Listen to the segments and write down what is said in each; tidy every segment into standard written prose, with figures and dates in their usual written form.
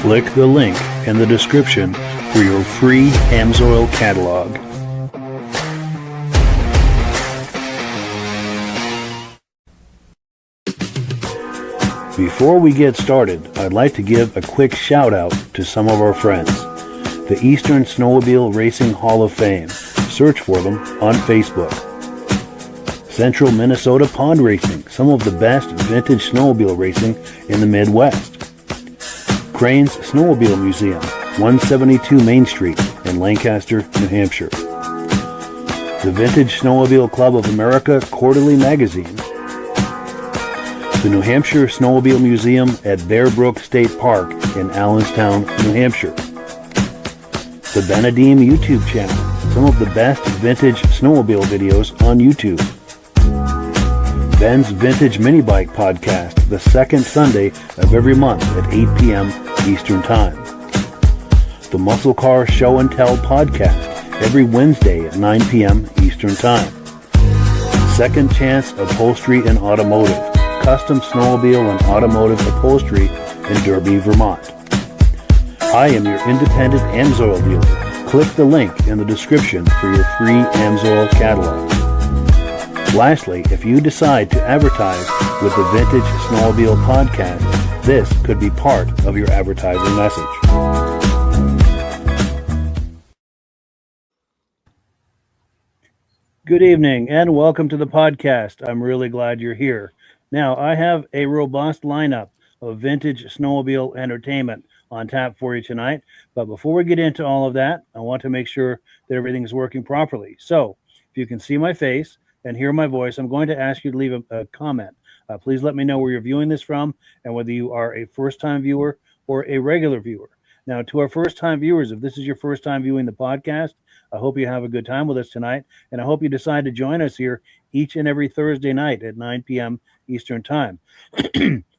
Click the link in the description for your free Amsoil catalog. Before we get started, I'd like to give a quick shout out to some of our friends. The Eastern Snowmobile Racing Hall of Fame. Search for them on Facebook. Central Minnesota Pond Racing, some of the best vintage snowmobile racing in the Midwest. Crane's Snowmobile Museum, 172 Main Street in Lancaster, New Hampshire. The Vintage Snowmobile Club of America Quarterly Magazine. The New Hampshire Snowmobile Museum at Bear Brook State Park in Allenstown, New Hampshire. The Benedeem YouTube channel, some of the best vintage snowmobile videos on YouTube. Ben's Vintage Mini Bike Podcast, the second Sunday of every month at 8 p.m. Eastern Time. The Muscle Car Show and Tell Podcast, every Wednesday at 9 p.m. Eastern Time. Second Chance Upholstery and Automotive, custom snowmobile and automotive upholstery in Derby, Vermont. I am your independent Amsoil dealer. Click the link in the description for your free Amsoil catalog. Lastly, if you decide to advertise with the Vintage Snowmobile Podcast, this could be part of your advertising message. Good evening and welcome to the podcast. I'm really glad you're here. Now, I have a robust lineup of vintage snowmobile entertainment on tap for you tonight. But before we get into all of that, I want to make sure that everything's working properly. So, if you can see my face and hear my voice, I'm going to ask you to leave a comment. Please let me know where you're viewing this from and whether you are a first-time viewer or a regular viewer. Now, to our first-time viewers, if this is your first time viewing the podcast, I hope you have a good time with us tonight, and I hope you decide to join us here each and every Thursday night at 9 p.m. Eastern Time.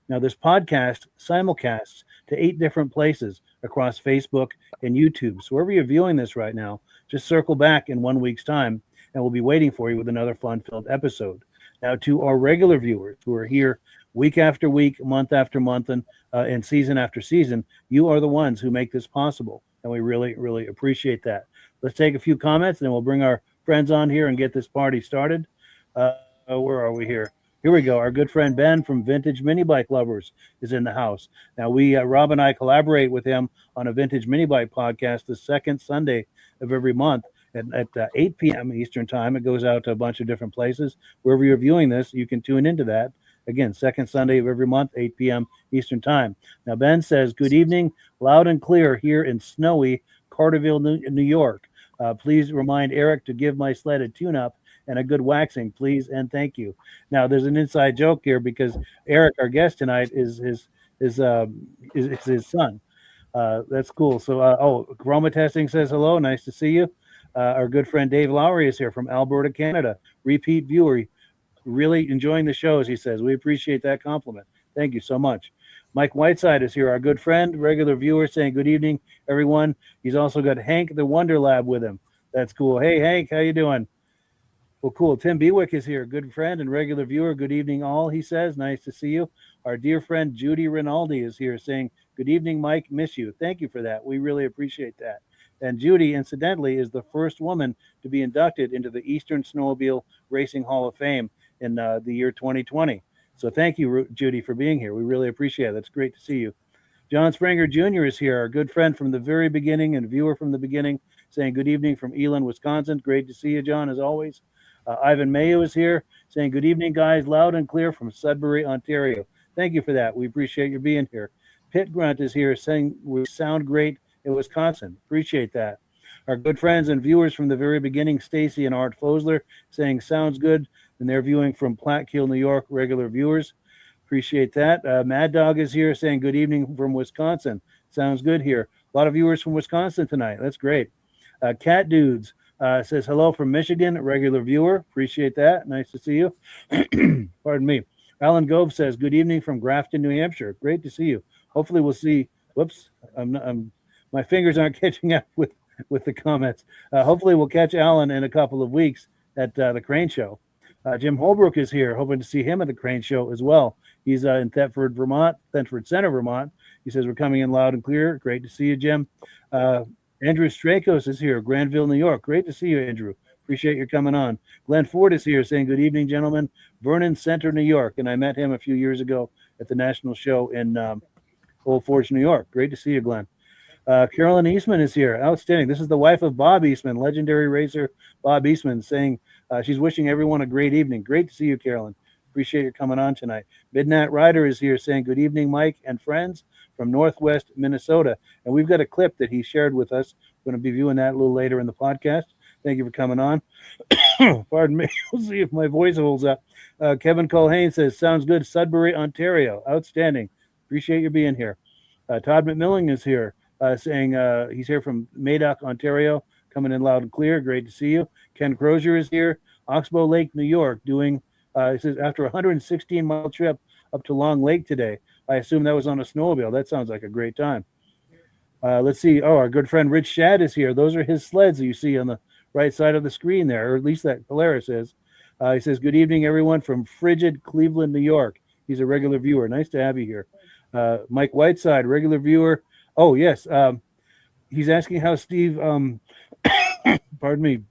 Now, this podcast simulcasts to 8 different places across Facebook and YouTube. So wherever you're viewing this right now, just circle back in 1 week's time, and we'll be waiting for you with another fun-filled episode. Now, to our regular viewers who are here week after week, month after month, and season after season, you are the ones who make this possible, and we really, really appreciate that. Let's take a few comments, and then we'll bring our friends on here and get this party started. Where are we here? Here we go. Our good friend Ben from Vintage Mini Bike Lovers is in the house. Now, Rob and I collaborate with him on a Vintage Mini Bike podcast the second Sunday of every month at 8 p.m. Eastern Time. It goes out to a bunch of different places. Wherever you're viewing this, you can tune into that. Again, second Sunday of every month, 8 p.m. Eastern Time. Now, Ben says, good evening, loud and clear here in snowy Carterville, New York. Please remind Eric to give my sled a tune-up and a good waxing, please, and thank you. Now, there's an inside joke here because Eric, our guest tonight, is his son. That's cool. So, Chroma Testing says hello. Nice to see you. Our good friend Dave Lowry is here from Alberta, Canada. Repeat viewer. Really enjoying the shows, he says. We appreciate that compliment. Thank you so much. Mike Whiteside is here, our good friend, regular viewer, saying good evening, everyone. He's also got Hank the Wonder Lab with him. That's cool. Hey, Hank, how you doing? Well, cool. Tim Bewick is here, good friend and regular viewer. Good evening, all, he says. Nice to see you. Our dear friend Judy Rinaldi is here saying, good evening, Mike. Miss you. Thank you for that. We really appreciate that. And Judy, incidentally, is the first woman to be inducted into the Eastern Snowmobile Racing Hall of Fame in the year 2020. So thank you, Judy, for being here. We really appreciate it. That's great to see you. John Springer Jr. is here, our good friend from the very beginning and viewer from the beginning, saying good evening from Elon, Wisconsin. Great to see you, John, as always. Ivan Mayo is here, saying good evening, guys, loud and clear from Sudbury, Ontario. Thank you for that. We appreciate your being here. Pitt Grunt is here, saying we sound great in Wisconsin. Appreciate that. Our good friends and viewers from the very beginning, Stacy and Art Fosler, saying sounds good, and they're viewing from Plattkill, New York, regular viewers. Appreciate that. Mad Dog is here saying good evening from Wisconsin. Sounds good here. A lot of viewers from Wisconsin tonight. That's great. Cat Dudes says hello from Michigan, regular viewer. Appreciate that. Nice to see you. Pardon me. Alan Gove says good evening from Grafton, New Hampshire. Great to see you. Hopefully we'll see. Whoops. My fingers aren't catching up with the comments. Hopefully we'll catch Alan in a couple of weeks at the Crane Show. Jim Holbrook is here, hoping to see him at the Crane Show as well He's in Thetford, Vermont, Thetford Center, Vermont. He says, we're coming in loud and clear. Great to see you, Jim. Andrew Strakos is here, Granville, New York. Great to see you, Andrew. Appreciate your coming on. Glenn Ford is here saying, good evening, gentlemen. Vernon Center, New York. And I met him a few years ago at the national show in Old Forge, New York. Great to see you, Glenn. Carolyn Eastman is here. Outstanding. This is the wife of Bob Eastman, legendary racer Bob Eastman, saying she's wishing everyone a great evening. Great to see you, Carolyn. Appreciate your coming on tonight. Midnight Rider is here saying, good evening, Mike and friends from Northwest Minnesota. And we've got a clip that he shared with us. We're going to be viewing that a little later in the podcast. Thank you for coming on. Pardon me. We'll see if my voice holds up. Kevin Colhane says, sounds good. Sudbury, Ontario. Outstanding. Appreciate you being here. Todd McMillan is here saying he's here from Madoc, Ontario. Coming in loud and clear. Great to see you. Ken Crozier is here. Oxbow Lake, New York, doing, he says, after a 116-mile trip up to Long Lake today. I assume that was on a snowmobile. That sounds like a great time. Let's see. Oh, our good friend Rich Shad is here. Those are his sleds that you see on the right side of the screen there, or at least that Polaris is. He says, good evening, everyone from frigid Cleveland, New York. He's a regular viewer. Nice to have you here. Mike Whiteside, regular viewer. Oh, yes. He's asking how Steve, pardon me,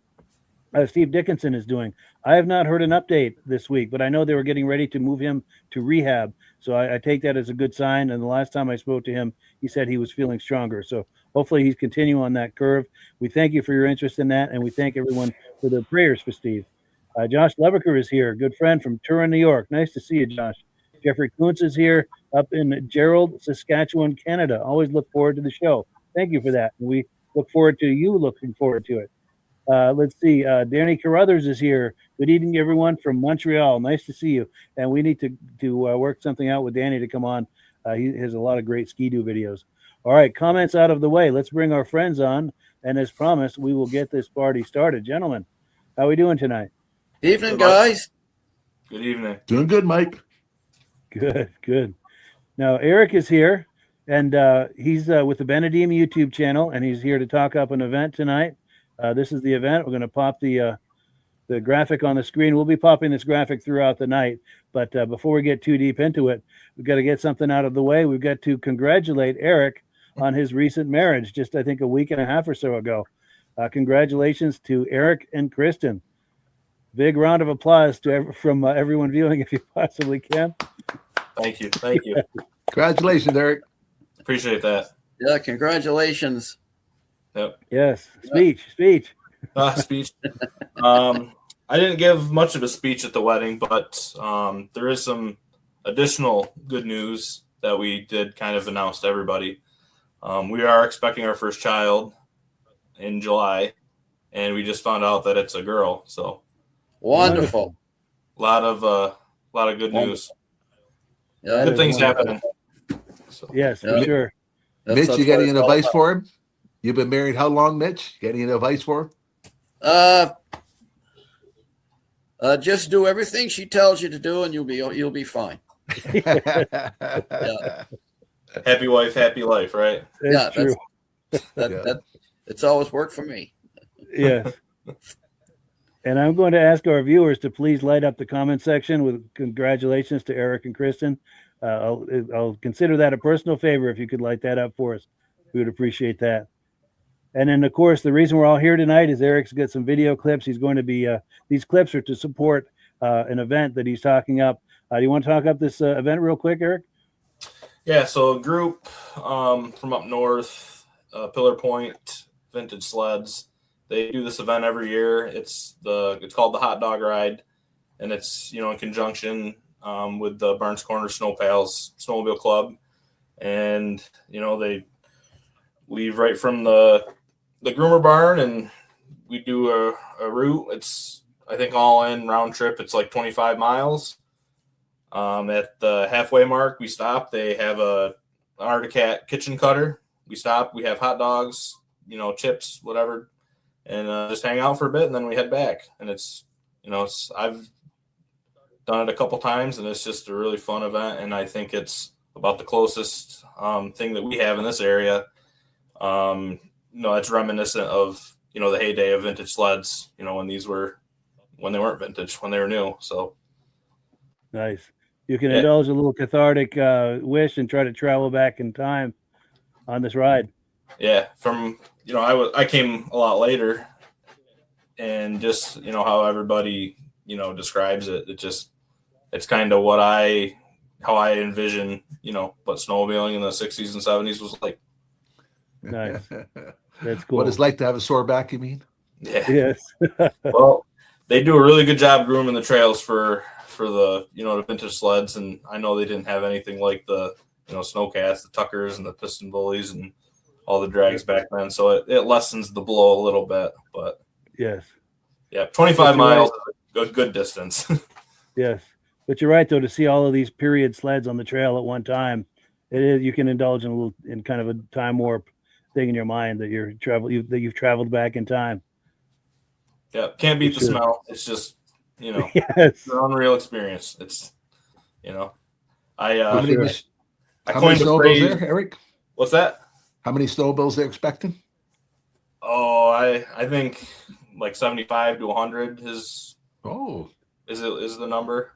Steve Dickinson is doing. I have not heard an update this week, but I know they were getting ready to move him to rehab. So I take that as a good sign. And the last time I spoke to him, he said he was feeling stronger. So hopefully he's continuing on that curve. We thank you for your interest in that. And we thank everyone for their prayers for Steve. Josh Levicker is here, good friend from Turin, New York. Nice to see you, Josh. Jeffrey Kuntz is here up in Gerald, Saskatchewan, Canada. Always look forward to the show. Thank you for that. We look forward to you looking forward to it. Let's see. Danny Carruthers is here. Good evening, everyone from Montreal. Nice to see you. And we need to work something out with Danny to come on. He has a lot of great Ski-Doo videos. All right, comments out of the way. Let's bring our friends on. And as promised, we will get this party started. Gentlemen, how are we doing tonight? Evening, guys. Good evening. Doing good, Mike. Good. Now, Eric is here, and he's with the Benedeem YouTube channel, and he's here to talk up an event tonight. This is the event. We're going to pop the graphic on the screen. We'll be popping this graphic throughout the night, but before we get too deep into it, we've got to get something out of the way. We've got to congratulate Eric on his recent marriage, just I think a week and a half or so ago. Congratulations to Eric and Kristen. Big round of applause from everyone viewing, if you possibly can. Thank you. Congratulations, Eric. Appreciate that. Yeah, congratulations. Yep. Yes. Speech. Speech. I didn't give much of a speech at the wedding, but there is some additional good news that we did kind of announce to everybody. We are expecting our first child in July, and we just found out that it's a girl. So wonderful. A lot of good news. Yeah, good things happening. So. Yes, for sure. Mitch, you got any advice for him? You've been married how long, Mitch? Got any advice for him? Just do everything she tells you to do, and you'll be fine. Yeah. Happy wife, happy life, right? That's true. It's always worked for me. Yes. And I'm going to ask our viewers to please light up the comment section with congratulations to Eric and Kristen. I'll consider that a personal favor if you could light that up for us. We would appreciate that. And then, of course, the reason we're all here tonight is Eric's got some video clips. He's going to be these clips are to support an event that he's talking up. Do you want to talk up this event real quick, Eric? Yeah, so a group from up north, Pillar Point, Vintage Sleds. They do this event every year. It's called the Hot Dog Ride, and it's in conjunction with the Burns Corner Snow Pals Snowmobile Club, and they leave right from the groomer barn, and we do a route. It's I think all in round trip. It's like 25 miles. At the halfway mark, we stop. They have a Arctic Cat kitchen cutter. We stop. We have hot dogs, chips, whatever. And just hang out for a bit, and then we head back. And it's I've done it a couple times, and it's just a really fun event. And I think it's about the closest thing that we have in this area. It's reminiscent of the heyday of vintage sleds. When they weren't vintage, when they were new. So nice. You can indulge a little cathartic wish and try to travel back in time on this ride. Yeah, from I came a lot later, and just how everybody describes it. It's kind of how I envision what snowmobiling in the 60s and 70s was like. Nice. That's cool. What it's like to have a sore back, you mean? Yeah. Yes. Well, they do a really good job grooming the trails for the the vintage sleds, and I know they didn't have anything like the snowcats, the tuckers, and the piston bullies, and all the drags back then. So it lessens the blow a little bit, but yes. Yeah, 25 miles is a good distance. Yes. But you're right, though, to see all of these period sleds on the trail at one time, you can indulge in kind of a time warp thing in your mind that you've traveled back in time. Yeah, can't beat the smell. It's just yes. It's an unreal experience. It's I how many snowmobiles there, Eric? What's that? How many snowmobiles they're expecting? Oh, I think like 75 to 100 is the number.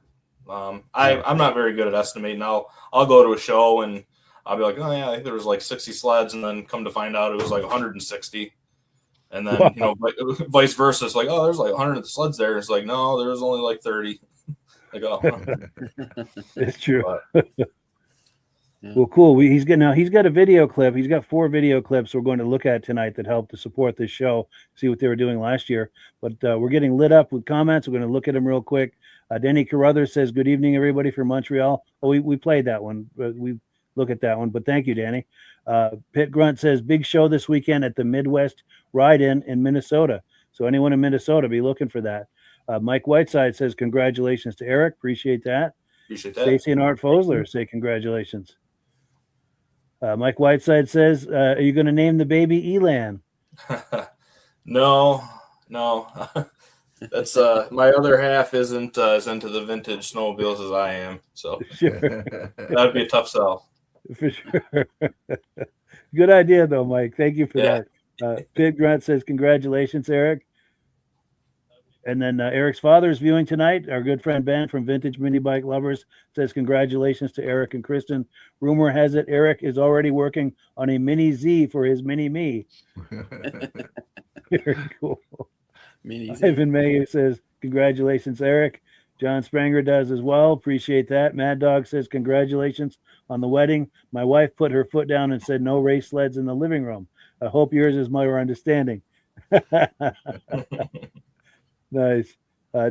I'm not very good at estimating. I'll go to a show and I'll be like, oh yeah, I think there was like 60 sleds, and then come to find out it was like 160. And then vice versa. It's like, oh, there's like 100 sleds there. It's like, no, there was only like 30. Like, oh, it's true. Well, cool. He's got a video clip. He's got 4 video clips we're going to look at tonight that help to support this show. See what they were doing last year. But we're getting lit up with comments. We're going to look at them real quick. Denny Carruthers says, "Good evening, everybody from Montreal." Oh, we played that one. We look at that one. But thank you, Danny. Pit Grunt says, "Big show this weekend at the Midwest Ride-In in Minnesota." So anyone in Minnesota, be looking for that. Mike Whiteside says, "Congratulations to Eric." Appreciate that. Appreciate that. Stacy and Art Fosler say congratulations. Mike Whiteside says, "Are you going to name the baby Elan?" No. That's my other half isn't as into the vintage snowmobiles as I am, so sure. That'd be a tough sell. For sure. Good idea, though, Mike. Thank you for that. Pit Grunt says, "Congratulations, Eric." And then Eric's father is viewing tonight. Our good friend Ben from Vintage Mini Bike Lovers says, "Congratulations to Eric and Kristen. Rumor has it Eric is already working on a Mini Z for his Mini Me." Very cool. Ivan May says, "Congratulations, Eric." John Spranger does as well. Appreciate that. Mad Dog says, "Congratulations on the wedding. My wife put her foot down and said no race sleds in the living room. I hope yours is more understanding." Nice.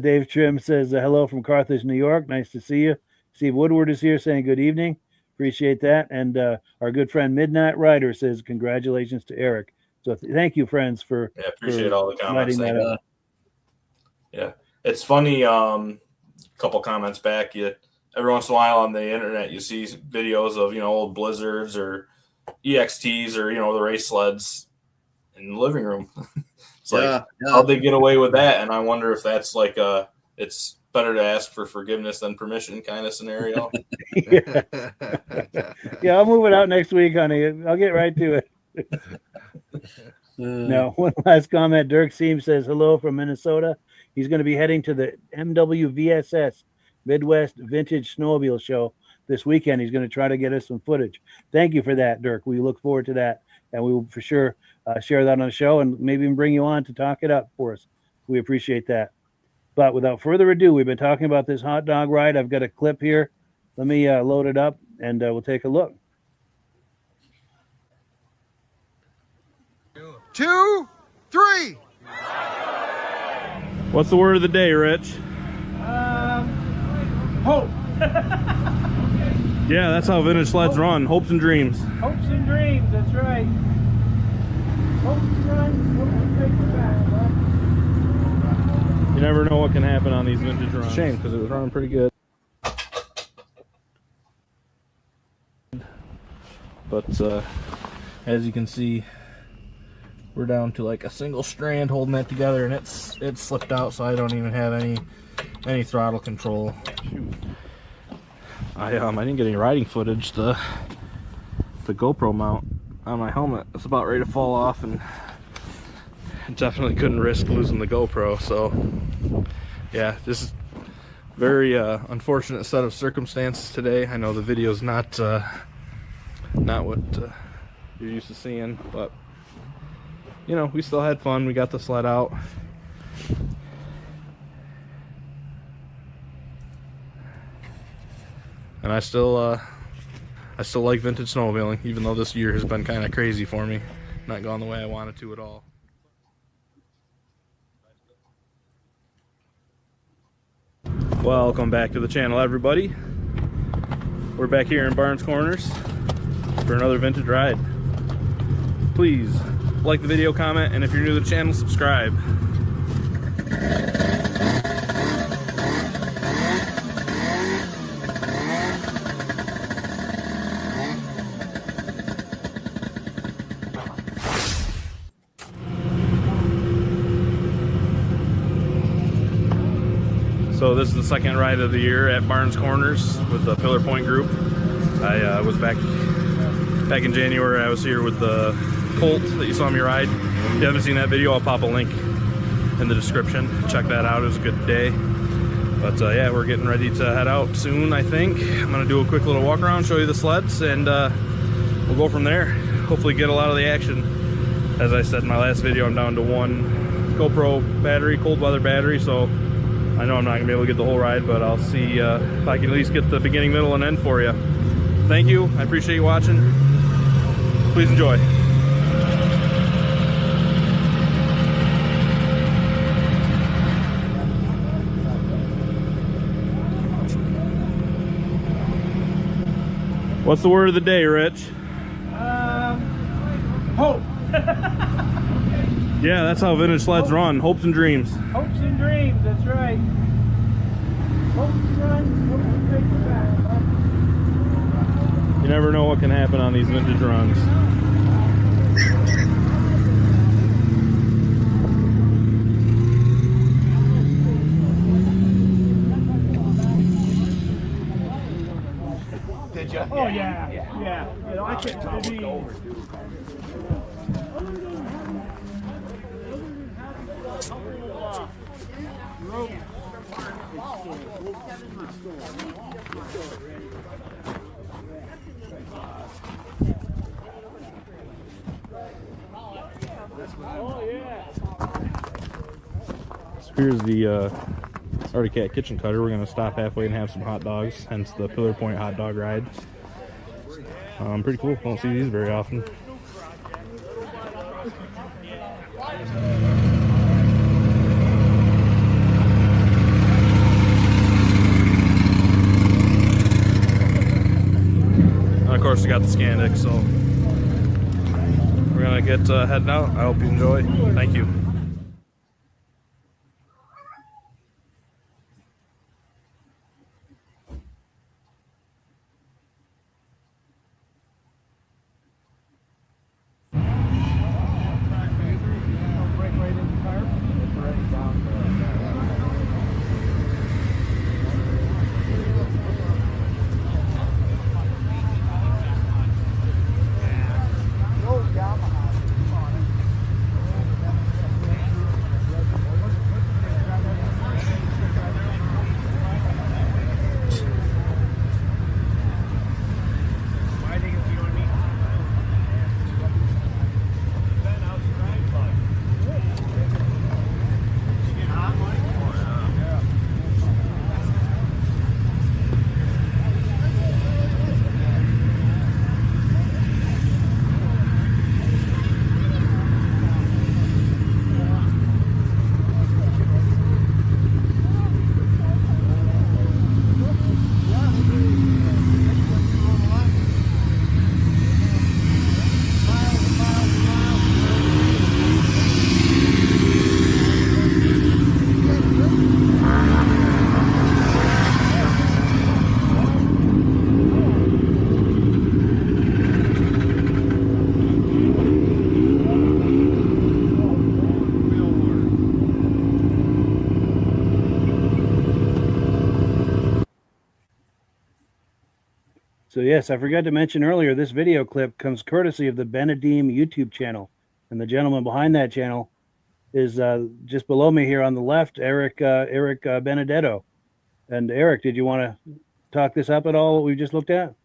Dave Trim says, "Hello from Carthage, New York. Nice to see you." Steve Woodward is here saying good evening. Appreciate that. And our good friend Midnight Rider says, "Congratulations to Eric." So thank you, friends, for appreciate all the comments. Yeah, it's funny. Couple comments back, every once in a while on the internet you see videos of old Blizzards or EXTs or the race sleds in the living room. It's how'd they get away with that? And I wonder if that's like it's better to ask for forgiveness than permission kind of scenario. Yeah, I'll move it out next week, honey. I'll get right to it. Now, one last comment. Dirk Seam says, "Hello from Minnesota." He's going to be heading to the MWVSS Midwest Vintage Snowmobile Show this weekend. He's going to try to get us some footage. Thank you for that, Dirk. We look forward to that, and we will for sure share that on the show and maybe even bring you on to talk it up for us. We appreciate that. But without further ado, we've been talking about this hot dog ride. I've got a clip here. Let me load it up, and we'll take a look. 2, 3. What's the word of the day, Rich? Hope. Yeah, that's how vintage sleds run. Hopes and dreams. Hopes and dreams. That's right. Hopes and dreams. You never know what can happen on these vintage runs. Shame, because it was running pretty good. But as you can see, we're down to like a single strand holding that together, and it's slipped out, so I don't even have any throttle control. Shoot. I didn't get any riding footage. The GoPro mount on my helmet is about ready to fall off, and definitely couldn't risk losing the GoPro. So yeah, this is Very unfortunate set of circumstances today. I know the video's not what you're used to seeing, but you know, we still had fun. We got the sled out. And I still like vintage snowmobiling, even though this year has been kind of crazy for me. Not gone the way I wanted to at all. Welcome back to the channel, everybody. We're back here in Barnes Corners for another vintage ride. Please like the video, comment, and if you're new to the channel, subscribe. So this is the second ride of the year at Barnes Corners with the Pillar Point group. I was back in January. I was here with the Colt that you saw me ride. If you haven't seen that video, I'll pop a link in the description. Check that out. It was a good day. But yeah, we're getting ready to head out soon, I think. I'm gonna do a quick little walk around, show you the sleds, and we'll go from there. Hopefully get a lot of the action. As I said in my last video, I'm down to one GoPro battery, cold weather battery, so I know I'm not gonna be able to get the whole ride, but I'll see if I can at least get the beginning, middle, and end for you. Thank you. I appreciate you watching. Please enjoy. What's the word of the day, Rich? Hope. Yeah, that's how vintage sleds run. Hopes and dreams. Hopes and dreams, that's right. Hopes and runs, hopes and dreams back. You never know what can happen on these vintage runs. Did you? Oh yeah, yeah. You know, I couldn't believe. So here's the Arctic Cat kitchen cutter. We're going to stop halfway and have some hot dogs, hence the Pillar Point hot dog ride. Pretty cool. Don't see these very often. And of course, we got the Scandic, so we're going to get heading out. I hope you enjoy. Thank you. So yes, I forgot to mention earlier, this video clip comes courtesy of the Benedeem YouTube channel. And the gentleman behind that channel is just below me here on the left, Eric Benedetto. And Eric, did you want to talk this up at all, what we just looked at?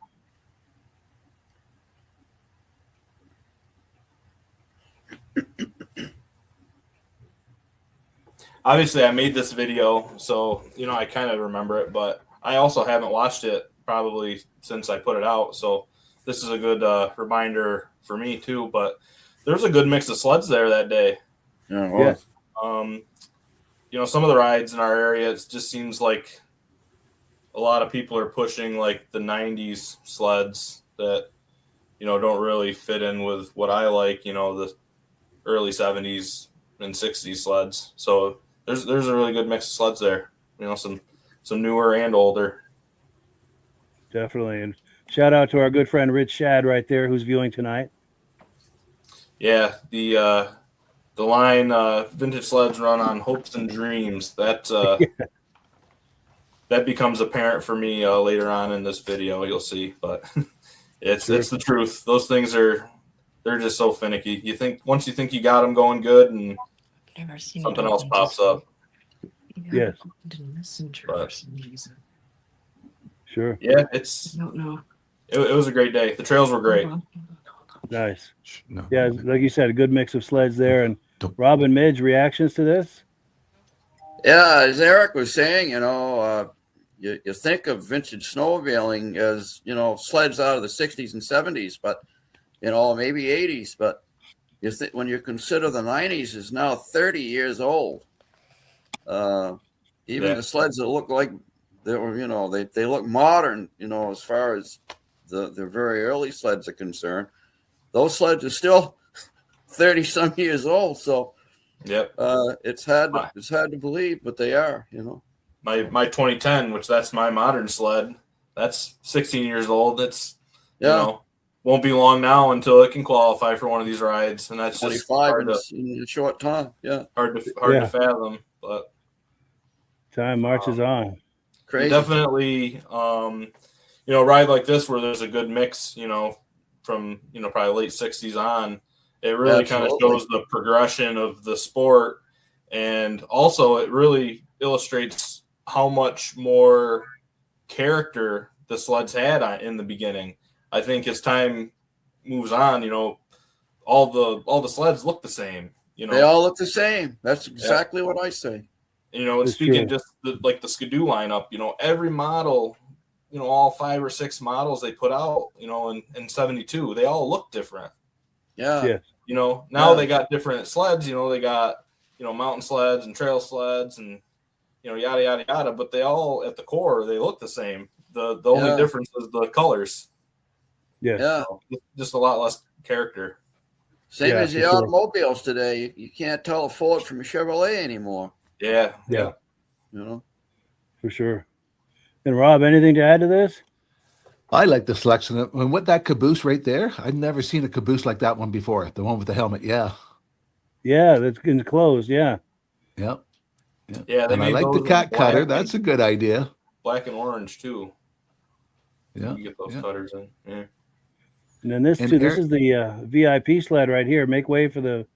Obviously, I made this video, so, I kind of remember it, but I also haven't watched it probably since I put it out. So this is a good reminder for me too, but there's a good mix of sleds there that day. Yeah. Some of the rides in our area, it just seems like a lot of people are pushing like the 90s sleds that, don't really fit in with what I like, the early 70s and 60s sleds. So there's a really good mix of sleds there, some newer and older. Definitely. And shout out to our good friend Rich Shad right there, who's viewing tonight. Yeah, the line vintage sleds run on hopes and dreams. That that becomes apparent for me later on in this video. You'll see, but it's the truth. Those things they're just so finicky. Once you think you got them going good, and something else pops up. Yes. But, sure. Yeah, it was a great day. The trails were great. Nice. No. Yeah, like you said, a good mix of sleds there. And Rob and Midge, reactions to this? Yeah, as Eric was saying, you think of vintage snowmobiling as, sleds out of the 60s and 70s, but, maybe 80s. But when you consider the 90s is now 30 years old, even the sleds that look like they were, they look modern, as far as the very early sleds are concerned. Those sleds are still 30 some years old. So yep. It's hard to believe, but they are, My 2010, which that's my modern sled, that's 16 years old. It's won't be long now until it can qualify for one of these rides, and that's just 25 in a short time. Yeah, hard to fathom, but time marches on. Crazy. Definitely, a ride like this where there's a good mix, from probably late 60s on. It really kind of shows the progression of the sport, and also it really illustrates how much more character the sleds had in the beginning. I think as time moves on, all the sleds look the same. They all look the same. That's exactly what I say. Speaking just the Skidoo lineup, every model, all 5 or 6 models they put out, in 72, they all look different. Yeah. Yes. Now they got different sleds, they got, mountain sleds and trail sleds and, yada, yada, yada, but they all at the core, they look the same. The only difference is the colors. Yes. Yeah. So, just a lot less character. Same as the automobiles today. You can't tell a Ford from a Chevrolet anymore. Yeah. For sure. And Rob, anything to add to this? I like the selection. And with that caboose right there, I've never seen a caboose like that one before. The one with the helmet. Yeah. Yeah, that's enclosed. Yeah. Yep. Yeah. And I like the cat cutter. That's a good idea. Black and orange too. Yeah. You get those cutters in. Yeah. And then this is the VIP sled right here. Make way for the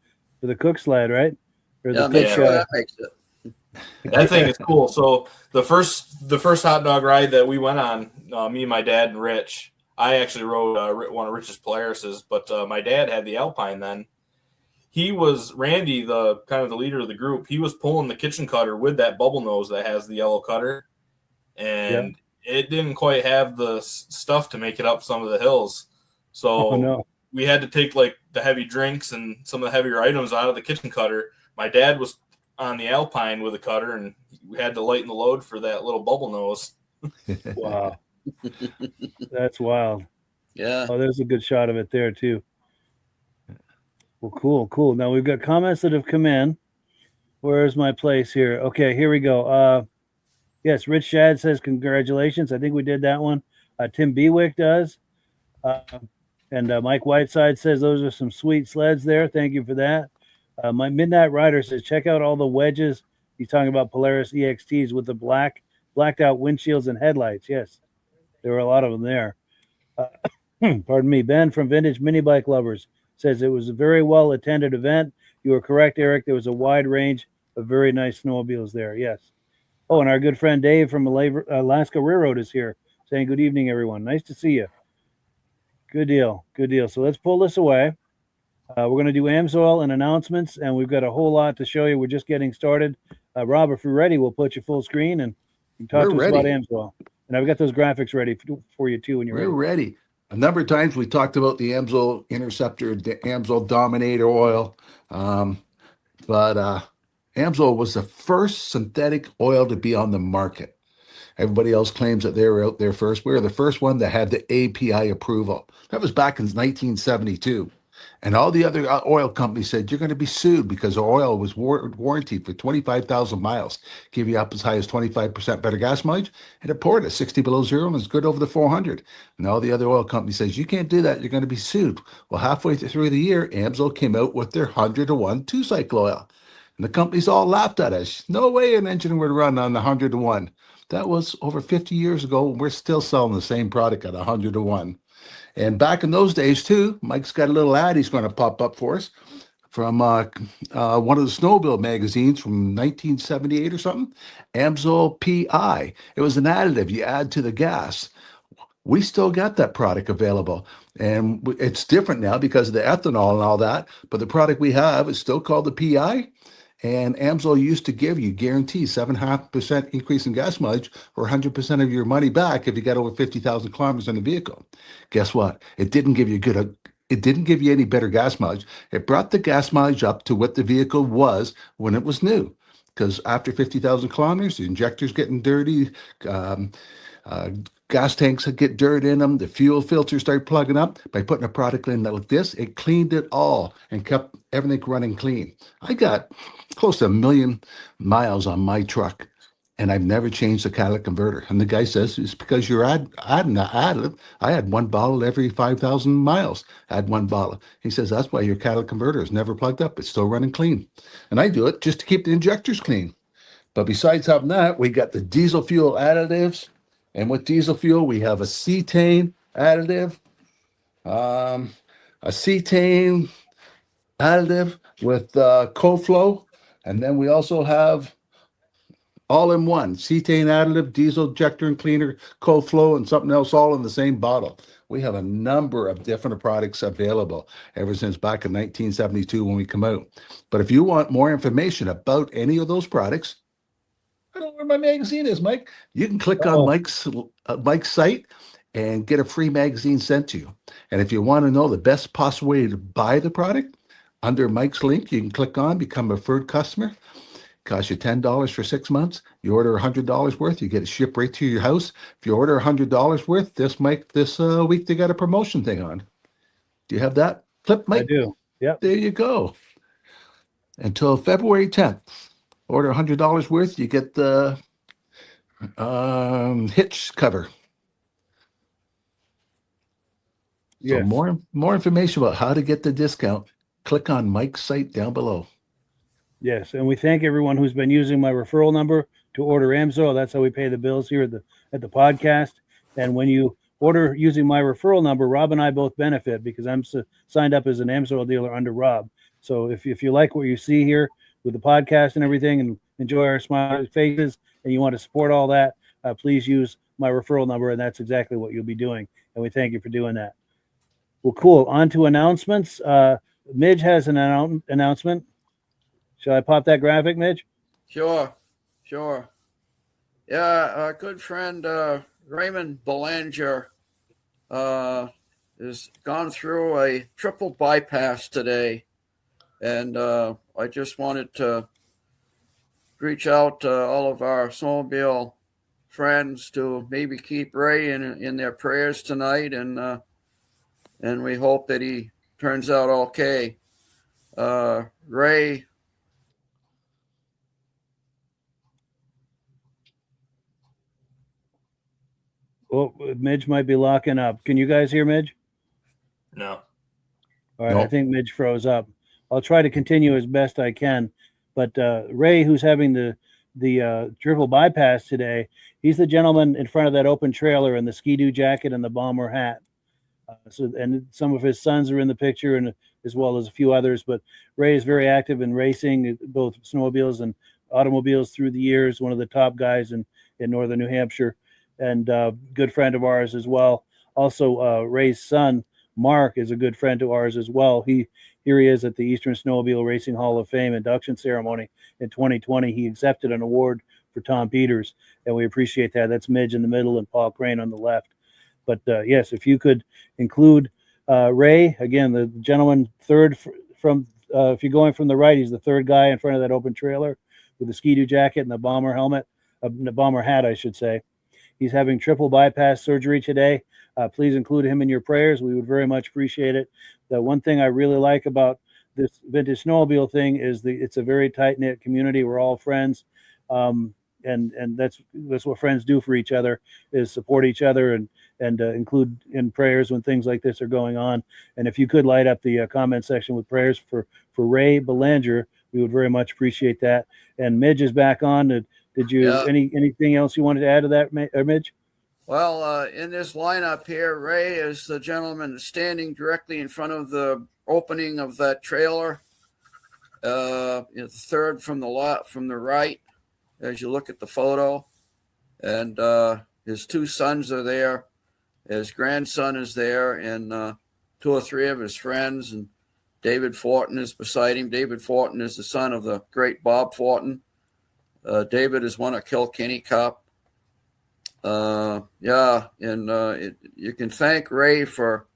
Cook sled, right? Or the that makes it. That thing is cool. So the first hot dog ride that we went on, me, my dad, and Rich, I actually rode one of Rich's Polaris's, but my dad had the Alpine then. He was Randy, the kind of the leader of the group. He was pulling the kitchen cutter with that bubble nose that has the yellow cutter, and it didn't quite have the stuff to make it up some of the hills. So we had to take like the heavy drinks and some of the heavier items out of the kitchen cutter. My dad was on the Alpine with a cutter, and we had to lighten the load for that little bubble nose. Wow. That's wild. Yeah. Oh, there's a good shot of it there too. Well, cool. Now we've got comments that have come in. Where's my place here? Okay, here we go. Yes, Rich Shad says congratulations. I think we did that one. Tim Bewick does. And Mike Whiteside says those are some sweet sleds there. Thank you for that. My Midnight Rider says check out all the wedges. He's talking about Polaris EXTs with the blacked out windshields and headlights. Yes, there were a lot of them there. Pardon me. Ben from Vintage Mini Bike Lovers says it was a very well attended event. You were correct, Eric. There was a wide range of very nice snowmobiles there. Yes. Oh, and our good friend Dave from Alaska Railroad is here saying good evening, everyone. Nice to see you. Good deal. Good deal. So let's pull this away. We're going to do AMSOIL and announcements, and we've got a whole lot to show you. We're just getting started. Rob, if you're ready, we'll put you full screen and you can talk We're to us about ready. AMSOIL. And I've got those graphics ready for you too when you're We're ready. ready. A number of times we talked about the AMSOIL Interceptor, the AMSOIL Dominator oil, but AMSOIL was the first synthetic oil to be on the market. Everybody else claims that they were out there first. We were the first one that had the API approval. That was back in 1972. And all the other oil companies said, you're going to be sued because the oil was warranted for 25,000 miles, give you up as high as 25% better gas mileage, and it poured at 60 below zero and it's good over the 400. And all the other oil companies says, you can't do that. You're going to be sued. Well, halfway through the year, AMSOIL came out with their 100-to-1 two-cycle oil. And the companies all laughed at us. No way an engine would run on the 100-to-1. That was over 50 years ago, and we're still selling the same product at 100-to-1. And back in those days, too, Mike's got a little ad he's going to pop up for us from one of the snowmobile magazines from 1978 or something, AMSOIL PI. It was an additive you add to the gas. We still got that product available, and it's different now because of the ethanol and all that, but the product we have is still called the PI. And AMSOIL used to give you guaranteed 7.5% increase in gas mileage or 100% of your money back if you got over 50,000 kilometers in the vehicle. Guess what? It didn't give you it didn't give you any better gas mileage. It brought the gas mileage up to what the vehicle was when it was new. Because after 50,000 kilometers, the injector's getting dirty, gas tanks get dirt in them, the fuel filters start plugging up. By putting a product in like this, it cleaned it all and kept everything running clean. I got close to 1 million miles on my truck, and I've never changed the catalytic converter. And the guy says, it's because you're adding the additive. I had one bottle every 5,000 miles. Add one bottle. He says, that's why your catalytic converter is never plugged up. It's still running clean. And I do it just to keep the injectors clean. But besides having that, we got the diesel fuel additives. And with diesel fuel, we have a cetane additive, a cetane additive with CoFlow. And then we also have all-in-one cetane additive, diesel injector and cleaner, CoFlow, and something else all in the same bottle. We have a number of different products available ever since back in 1972 when we come out. But if you want more information about any of those products, I don't know where my magazine is, Mike. You can click on Mike's site and get a free magazine sent to you. And if you want to know the best possible way to buy the product, under Mike's link, you can click on Become a Preferred Customer. Costs you $10 for 6 months. You order $100 worth, you get it shipped right to your house. If you order $100 worth, this week they got a promotion thing on. Do you have that clip, Mike? I do. Yep. There you go. Until February 10th. Order $100 worth, you get the hitch cover. Yes. So more information about how to get the discount, click on Mike's site down below. Yes, and we thank everyone who's been using my referral number to order AMSOIL. That's how we pay the bills here at the podcast. And when you order using my referral number, Rob and I both benefit because I'm signed up as an AMSOIL dealer under Rob. So if you like what you see here with the podcast and everything and enjoy our smiling faces and you want to support all that, please use my referral number, and that's exactly what you'll be doing. And we thank you for doing that. Well, cool. On to announcements. Midge has an announcement. Shall I pop that graphic, Midge? Sure. Yeah, our good friend Raymond Belanger has gone through a triple bypass today. And I just wanted to reach out to all of our snowmobile friends to maybe keep Ray in their prayers tonight. And we hope that he turns out okay. Ray. Oh, Midge might be locking up. Can you guys hear Midge? No. All right, Nope. I think Midge froze up. I'll try to continue as best I can. But Ray, who's having the triple bypass today, he's the gentleman in front of that open trailer in the Ski-Doo jacket and the bomber hat. And some of his sons are in the picture, and as well as a few others. But Ray is very active in racing, both snowmobiles and automobiles through the years, one of the top guys in northern New Hampshire, and good friend of ours as well. Also, Ray's son, Mark, is a good friend of ours as well. Here he is at the Eastern Snowmobile Racing Hall of Fame induction ceremony in 2020. He accepted an award for Tom Peters, and we appreciate that. That's Midge in the middle and Paul Crane on the left. But yes, if you could include Ray, again, the gentleman third from, if you're going from the right, he's the third guy in front of that open trailer with the Ski-Doo jacket and the bomber helmet, the bomber hat, I should say. He's having triple bypass surgery today. Please include him in your prayers. We would very much appreciate it. The one thing I really like about this Vintage Snowmobile thing is it's a very tight-knit community. We're all friends. And that's what friends do for each other, is support each other and include in prayers when things like this are going on. And if you could light up the comment section with prayers for Ray Belanger, we would very much appreciate that. And Midge is back on. Did you anything else you wanted to add to that, Midge? Well, in this lineup here, Ray is the gentleman standing directly in front of the opening of that trailer. It's third from the right, as you look at the photo. And his two sons are there. His grandson is there, and two or three of his friends. And David Fortin is beside him. David Fortin is the son of the great Bob Fortin. David has won a Kilkenny Cup. You can thank Ray for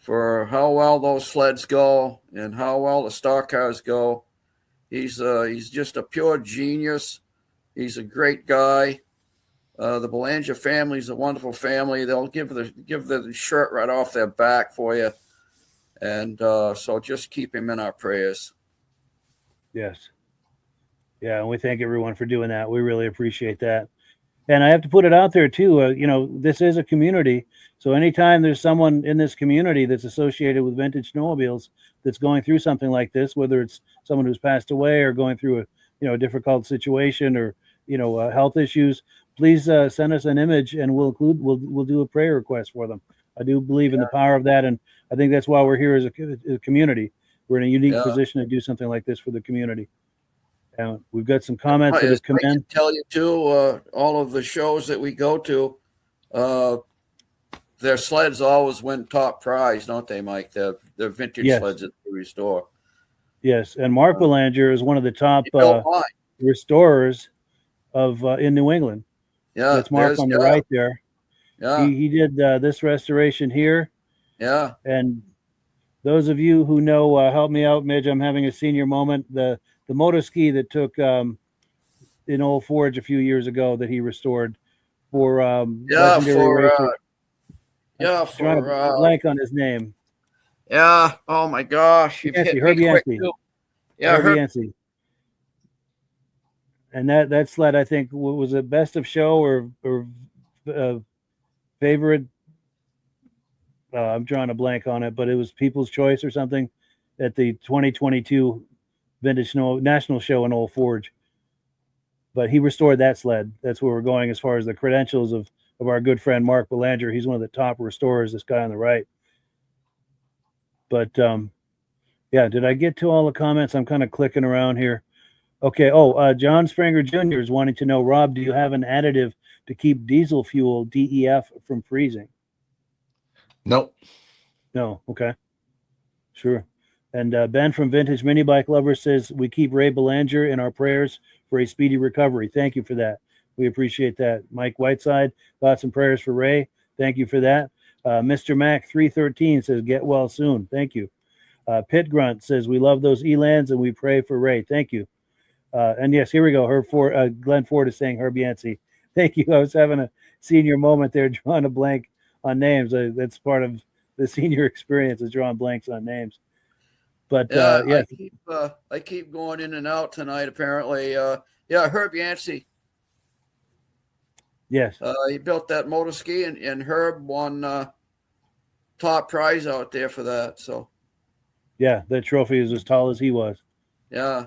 how well those sleds go and how well the star cars go. He's just a pure genius. He's a great guy. The Belanger family is a wonderful family. They'll give the shirt right off their back for you. And so just keep him in our prayers. Yes. Yeah, and we thank everyone for doing that. We really appreciate that. And I have to put it out there too. This is a community. So anytime there's someone in this community that's associated with vintage snowmobiles that's going through something like this, whether it's someone who's passed away or going through a difficult situation or health issues, please send us an image and we'll do a prayer request for them. I do believe in the power of that, and I think that's why we're here as a community. We're in a unique position to do something like this for the community. And we've got some comments that have come in. I can tell you too, all of the shows that we go to, their sleds always win top prize, don't they, Mike? They're vintage sleds that they restore. Yes, and Mark Belanger is one of the top restorers of in New England. Yeah, that's Mark on the right there. Yeah, he did this restoration here. Yeah, and those of you who know, help me out, Midge. I'm having a senior moment. The moto ski that took in Old Forge a few years ago that he restored for legendary racer. Blank on his name. Yeah. Oh my gosh. Herbie Yancey. Yeah, Herbie Yancey. And that sled, I think, was it best of show or favorite? I'm drawing a blank on it, but it was People's Choice or something at the 2022 Vintage National Show in Old Forge. But he restored that sled. That's where we're going as far as the credentials of our good friend Mark Belanger. He's one of the top restorers, this guy on the right. But did I get to all the comments? I'm kind of clicking around here. Okay. John Springer Jr. is wanting to know, Rob, do you have an additive to keep diesel fuel DEF from freezing? Nope. No. Okay. Sure. And Ben from Vintage Mini Bike Lovers says, we keep Ray Belanger in our prayers for a speedy recovery. Thank you for that. We appreciate that. Mike Whiteside, thoughts and prayers for Ray. Thank you for that. Mr. Mac 313 says, get well soon. Thank you. Pit Grunt says, we love those Elans and we pray for Ray. Thank you. And yes, here we go. Glenn Ford is saying Herb Yancey. Thank you. I was having a senior moment there, drawing a blank on names. That's part of the senior experience, is drawing blanks on names. But I keep going in and out tonight. Apparently, Herb Yancey. Yes, he built that motor ski, and Herb won top prize out there for that. So, yeah, that trophy is as tall as he was. Yeah.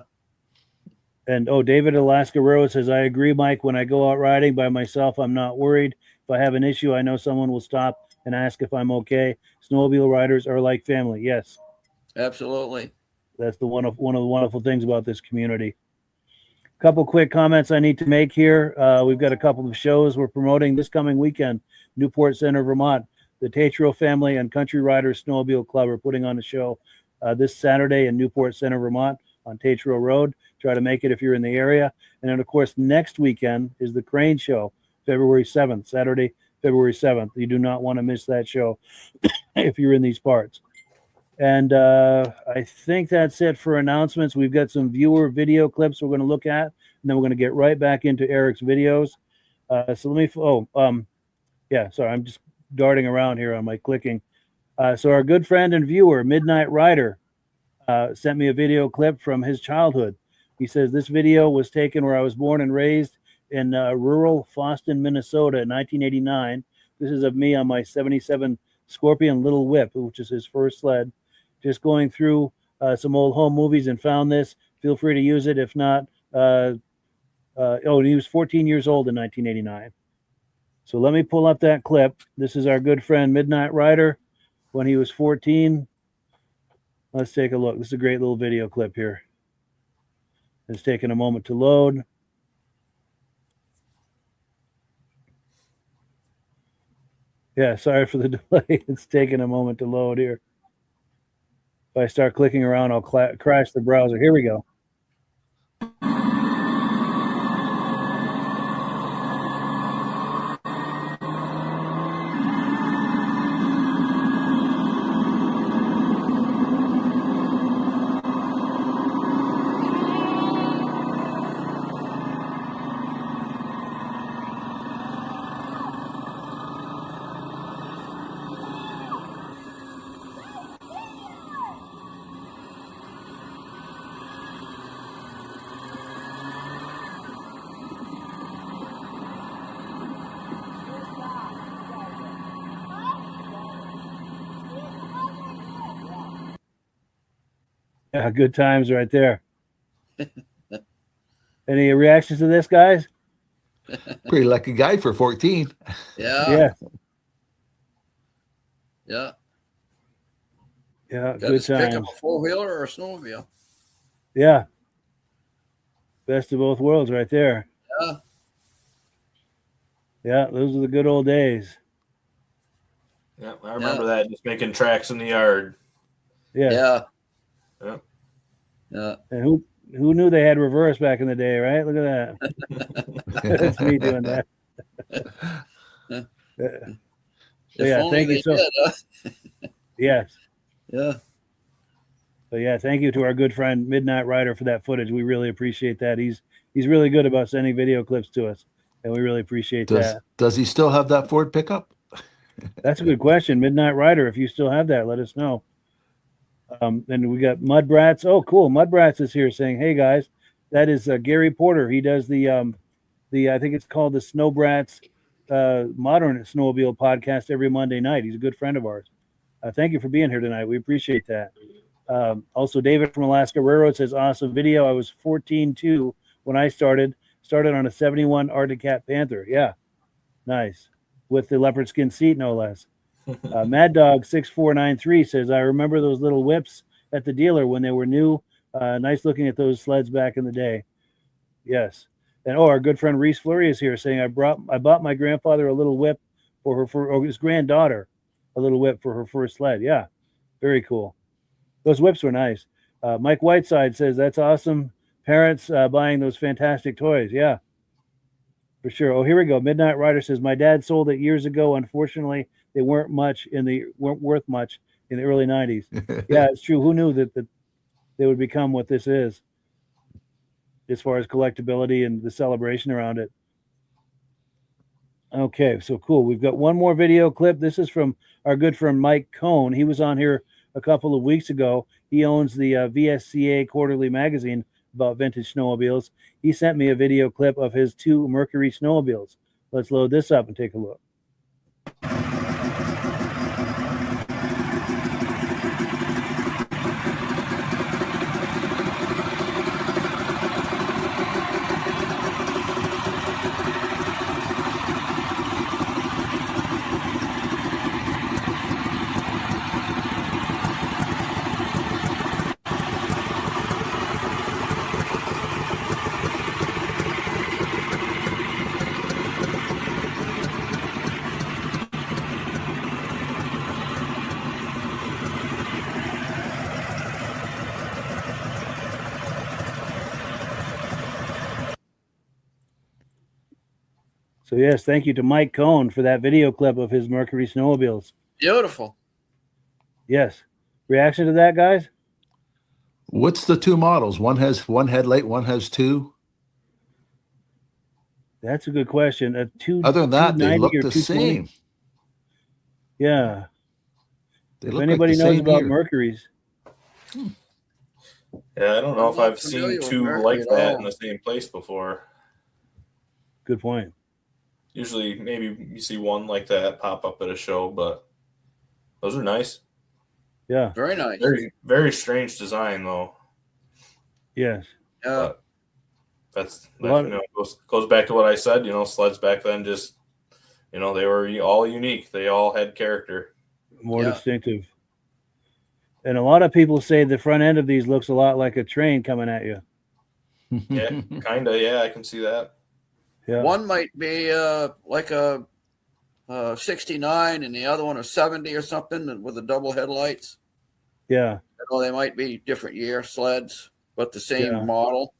And David Alaska Road says, I agree, Mike. When I go out riding by myself, I'm not worried. If I have an issue, I know someone will stop and ask if I'm okay. Snowmobile riders are like family. Yes. Absolutely. That's one of the wonderful things about this community. Couple quick comments I need to make here. We've got a couple of shows we're promoting this coming weekend. Newport Center, Vermont. The Tatro Family and Country Riders Snowmobile Club are putting on a show this Saturday in Newport Center, Vermont on Tatro Road. Try to make it if you're in the area. And then, of course, next weekend is the Crane Show, February 7th, Saturday, February 7th. You do not want to miss that show if you're in these parts. And I think that's it for announcements. We've got some viewer video clips we're going to look at, and then we're going to get right back into Eric's videos. So let me, sorry, I'm just darting around here on my clicking. So our good friend and viewer, Midnight Rider, sent me a video clip from his childhood. He says, this video was taken where I was born and raised in rural Foston, Minnesota in 1989. This is of me on my 77 Scorpion Little Whip, which is his first sled. Just going through some old home movies and found this. Feel free to use it. If not, he was 14 years old in 1989. So let me pull up that clip. This is our good friend Midnight Rider when he was 14. Let's take a look. This is a great little video clip here. It's taking a moment to load. Yeah, sorry for the delay. It's taking a moment to load here. If I start clicking around, I'll crash the browser. Here we go. Yeah, good times right there. Any reactions to this, guys? Pretty lucky guy for 14. Yeah. Yeah, Got good to pick up times. a four-wheeler or a snowmobile. Yeah. Best of both worlds right there. Yeah. Yeah, those are the good old days. Yeah, I remember that, just making tracks in the yard. Yeah. Yeah. Yeah. Yeah. And who knew they had reverse back in the day, right? Look at that. That's me doing that. So If yeah, only thank you they so. did, huh? Yes. Yeah. So yeah, thank you to our good friend Midnight Rider for that footage. We really appreciate that. He's really good about sending video clips to us, and we really appreciate that. Does he still have that Ford pickup? That's a good question, Midnight Rider. If you still have that, let us know. And we got Mud Brats. Oh, cool. Mud Brats is here saying, "Hey guys, that is Gary Porter. He does the I think it's called the Snow Brats Modern Snowmobile Podcast every Monday night. He's a good friend of ours. Thank you for being here tonight. We appreciate that." Also, David from Alaska Railroad says, "Awesome video. I was 14 too when I started on a 71 Arctic Cat Panther. Yeah, nice, with the leopard skin seat, no less." Mad Dog 6493 says, "I remember those little whips at the dealer when they were new. Nice looking at those sleds back in the day." Yes. And our good friend Reese Fleury is here saying, I bought my grandfather a little whip for his granddaughter, a little whip for her first sled. Yeah, very cool. Those whips were nice. Mike Whiteside says, "That's awesome. Parents buying those fantastic toys." Yeah, for sure. Oh, here we go. Midnight Rider says, "My dad sold it years ago. Unfortunately, they weren't worth much in the early 90s. Yeah, it's true. Who knew that they would become what this is, as far as collectability and the celebration around it. Okay, so cool. We've got one more video clip. This is from our good friend Mike Cohn. He was on here a couple of weeks ago. He owns the VSCA quarterly magazine about vintage snowmobiles. He sent me a video clip of his 2 Mercury snowmobiles. Let's load this up and take a look. So yes, thank you to Mike Cohn for that video clip of his Mercury snowmobiles. Beautiful. Yes. Reaction to that, guys? What's the two models? One has one headlight, one has two. That's a good question. Other than that, they 290 look or the 220? same. Yeah. They If look anybody like the knows same about here. Mercury's, Yeah, I don't know I'm if not I've familiar seen with two Mercury like at that all. in the same place before. good point. Usually, maybe you see one like that pop up at a show, but those are nice. Yeah. Very nice. Very, very strange design, though. Yes. But that's A lot of- goes back to what I said. Sleds back then just they were all unique. They all had character. More Yeah. distinctive. And a lot of people say the front end of these looks a lot like a train coming at you. Yeah, kind of. Yeah, I can see that. Yeah. One might be like a 69 and the other one a 70 or something with the double headlights. Yeah. They might be different year sleds, but the same Yeah. model.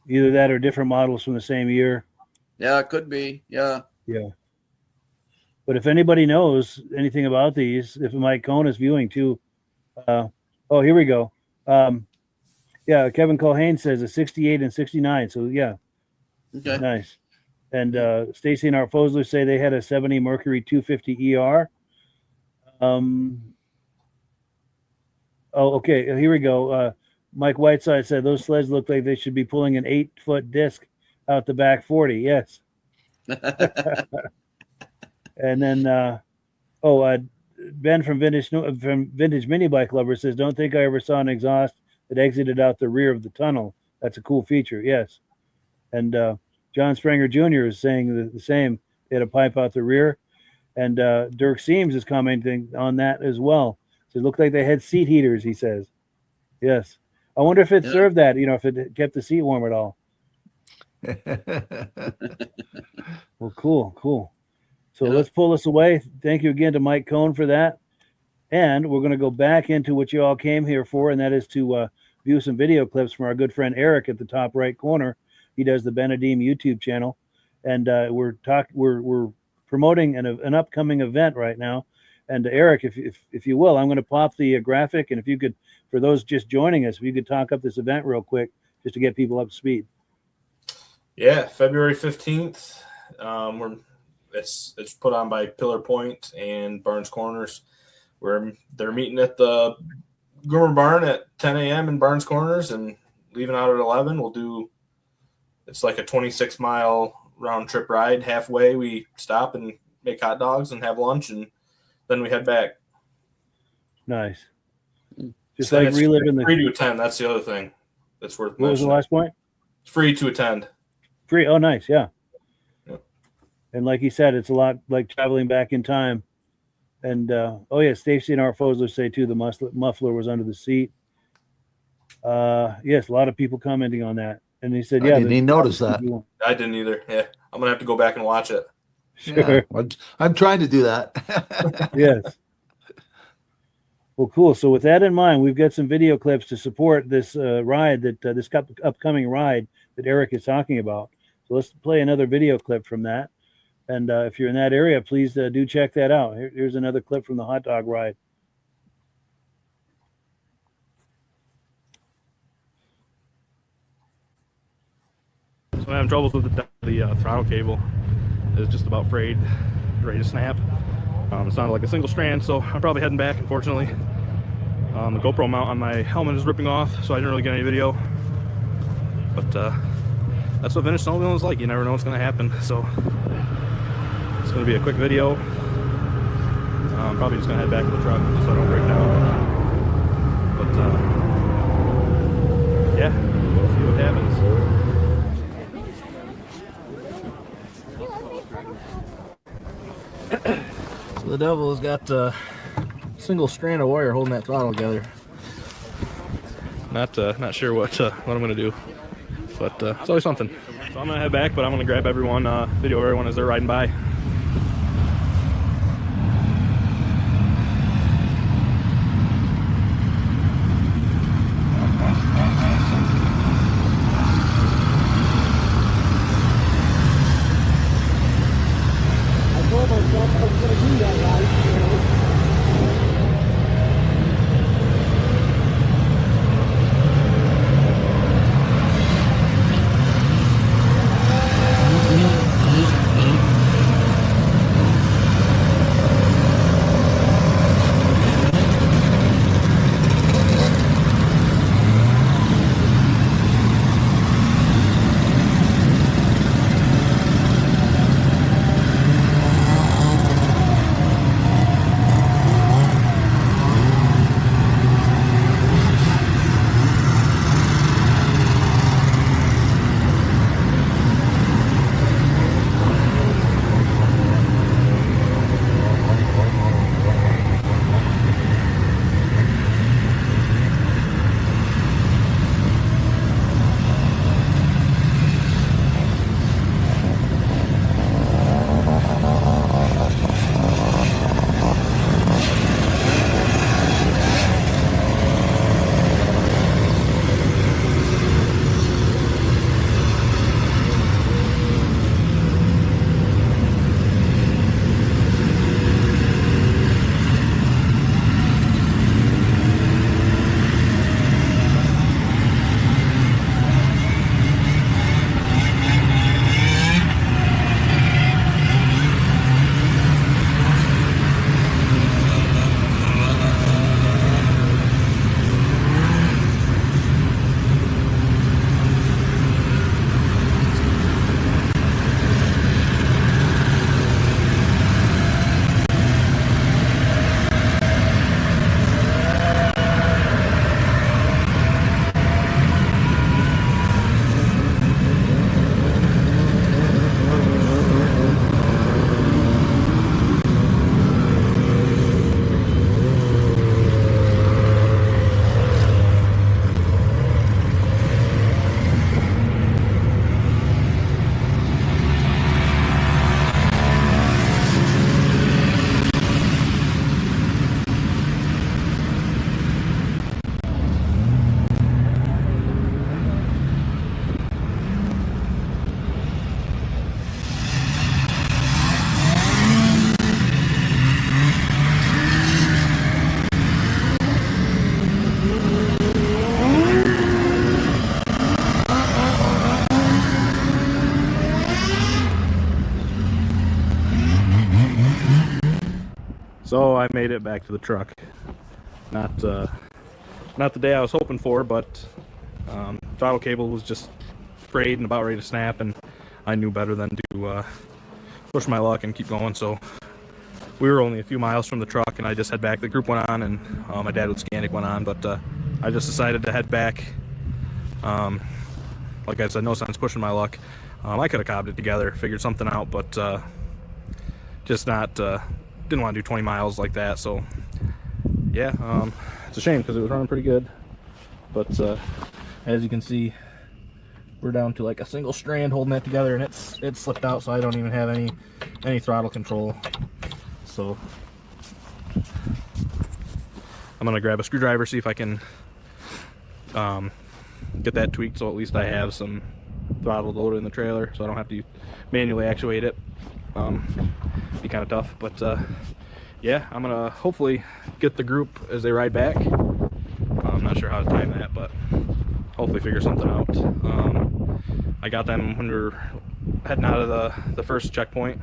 Either that or different models from the same year. Yeah, it could be. Yeah. Yeah. But if anybody knows anything about these, if Mike Cohn is viewing too, here we go. Yeah, Kevin Culhane says a 68 and 69. So yeah, Okay. nice. And Stacy and Art Fosler say they had a 70 Mercury 250 ER. Okay. Here we go. Mike Whiteside said those sleds look like they should be pulling an 8-foot disc out the back 40. Yes. And then, Ben from Vintage Mini Bike Lovers says, "Don't think I ever saw an exhaust that exited out the rear of the tunnel. That's a cool feature." Yes. And John Springer Jr. is saying the same. They had a pipe out the rear. And Dirk Seams is commenting on that as well. So it looked like they had seat heaters, he says. Yes. I wonder if it served that, if it kept the seat warm at all. Well, cool. So let's pull this away. Thank you again to Mike Cohn for that. And we're going to go back into what you all came here for, and that is to view some video clips from our good friend Eric at the top right corner. He does the Benedeem YouTube channel. And we're promoting an upcoming event right now. And Eric, if you will, I'm going to pop the graphic. And if you could, for those just joining us, if you could talk up this event real quick, just to get people up to speed. Yeah, February 15th. It's put on by Pillar Point and Barnes Corners. They're meeting at the Groomer Barn at 10 a.m. in Barnes Corners and leaving out at 11. It's like a 26-mile round trip ride. Halfway, we stop and make hot dogs and have lunch, and then we head back. Like It's reliving free to attend. That's the other thing that's worth mentioning. What was the last point? It's free to attend. Free. Oh, nice. Yeah. Yep. And like he said, it's a lot like traveling back in time. And Stacy and Art Fosler say too the muffler was under the seat. Yes, a lot of people commenting on that. And he said, I didn't even notice that. I didn't either. Yeah, I'm gonna have to go back and watch it. Sure. Yeah, I'm trying to do that. Yes. Well, cool. So with that in mind, we've got some video clips to support this ride this upcoming ride that Eric is talking about. So let's play another video clip from that. And if you're in that area, please do check that out. Here's another clip from the hot dog ride. So I'm having troubles with the throttle cable. It's just about frayed, ready to snap. It sounded like a single strand, so I'm probably heading back, unfortunately. The GoPro mount on my helmet is ripping off, so I didn't really get any video. But that's what vintage snowmobiling is like. You never know what's going to happen. So it's going to be a quick video. I'm probably just going to head back to the truck so I don't break down. But yeah, see what happens. So the devil has got a single strand of wire holding that throttle together. Not sure what I'm gonna do, but it's always something. So I'm gonna head back, but I'm gonna grab everyone, video of everyone as they're riding by. So I made it back to the truck. Not the day I was hoping for, but throttle cable was just frayed and about ready to snap, and I knew better than to push my luck and keep going. So we were only a few miles from the truck, and I just head back. The group went on, and my dad with Scandic went on, but I just decided to head back. Like I said, no sense pushing my luck. I could have cobbed it together, figured something out, but just not didn't want to do 20 miles like that. So yeah, it's a shame because it was running pretty good, but as you can see, we're down to like a single strand holding that together, and it's slipped out, so I don't even have any throttle control. So I'm gonna grab a screwdriver, see if I can get that tweaked, so at least I have some throttle loaded in the trailer, so I don't have to manually actuate it. Be kind of tough, but yeah, I'm gonna hopefully get the group as they ride back. I'm not sure how to time that, but hopefully figure something out. I got them when we were heading out of the first checkpoint,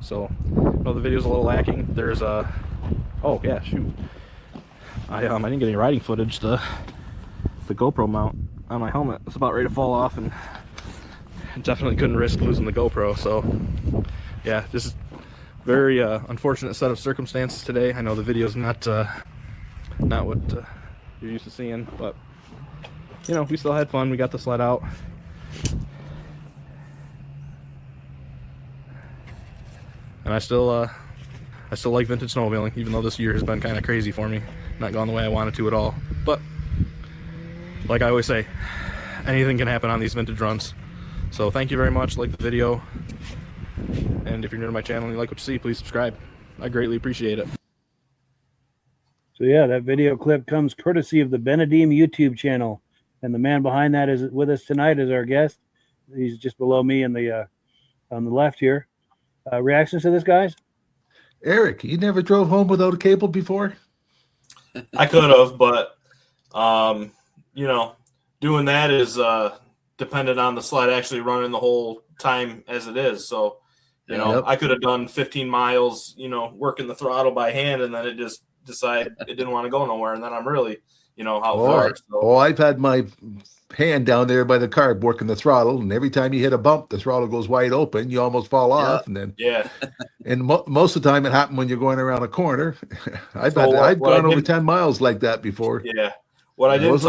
so I know the video's a little lacking. There's a oh yeah, shoot, I didn't get any riding footage. The GoPro mount on my helmet was about ready to fall off, and definitely couldn't risk losing the GoPro. So yeah, just very unfortunate set of circumstances today. I know the video's not what you're used to seeing, but you know, we still had fun. We got the sled out. And I still like vintage snowmobiling, even though this year has been kind of crazy for me. Not gone the way I wanted to at all. But like I always say, anything can happen on these vintage runs. So thank you very much. Like the video, and if you're new to my channel and you like what you see, please subscribe. I greatly appreciate it. So yeah, that video clip comes courtesy of the Benedeem YouTube channel, and the man behind that is with us tonight as our guest. He's just below me in the on the left here. Reactions to this, guys? Eric, you never drove home without a cable before? I could have, but you know, doing that is dependent on the sled actually running the whole time as it is. So, you know, Yep. I could have done 15 miles, you know, working the throttle by hand, and then it just decided it didn't want to go nowhere, and then I'm really, you know, how far. So. I've had my hand down there by the carb working the throttle, and every time you hit a bump, the throttle goes wide open. You almost fall off, and then and most of the time it happened when you're going around a corner. I've gone over 10 miles like that before. Yeah, what I didn't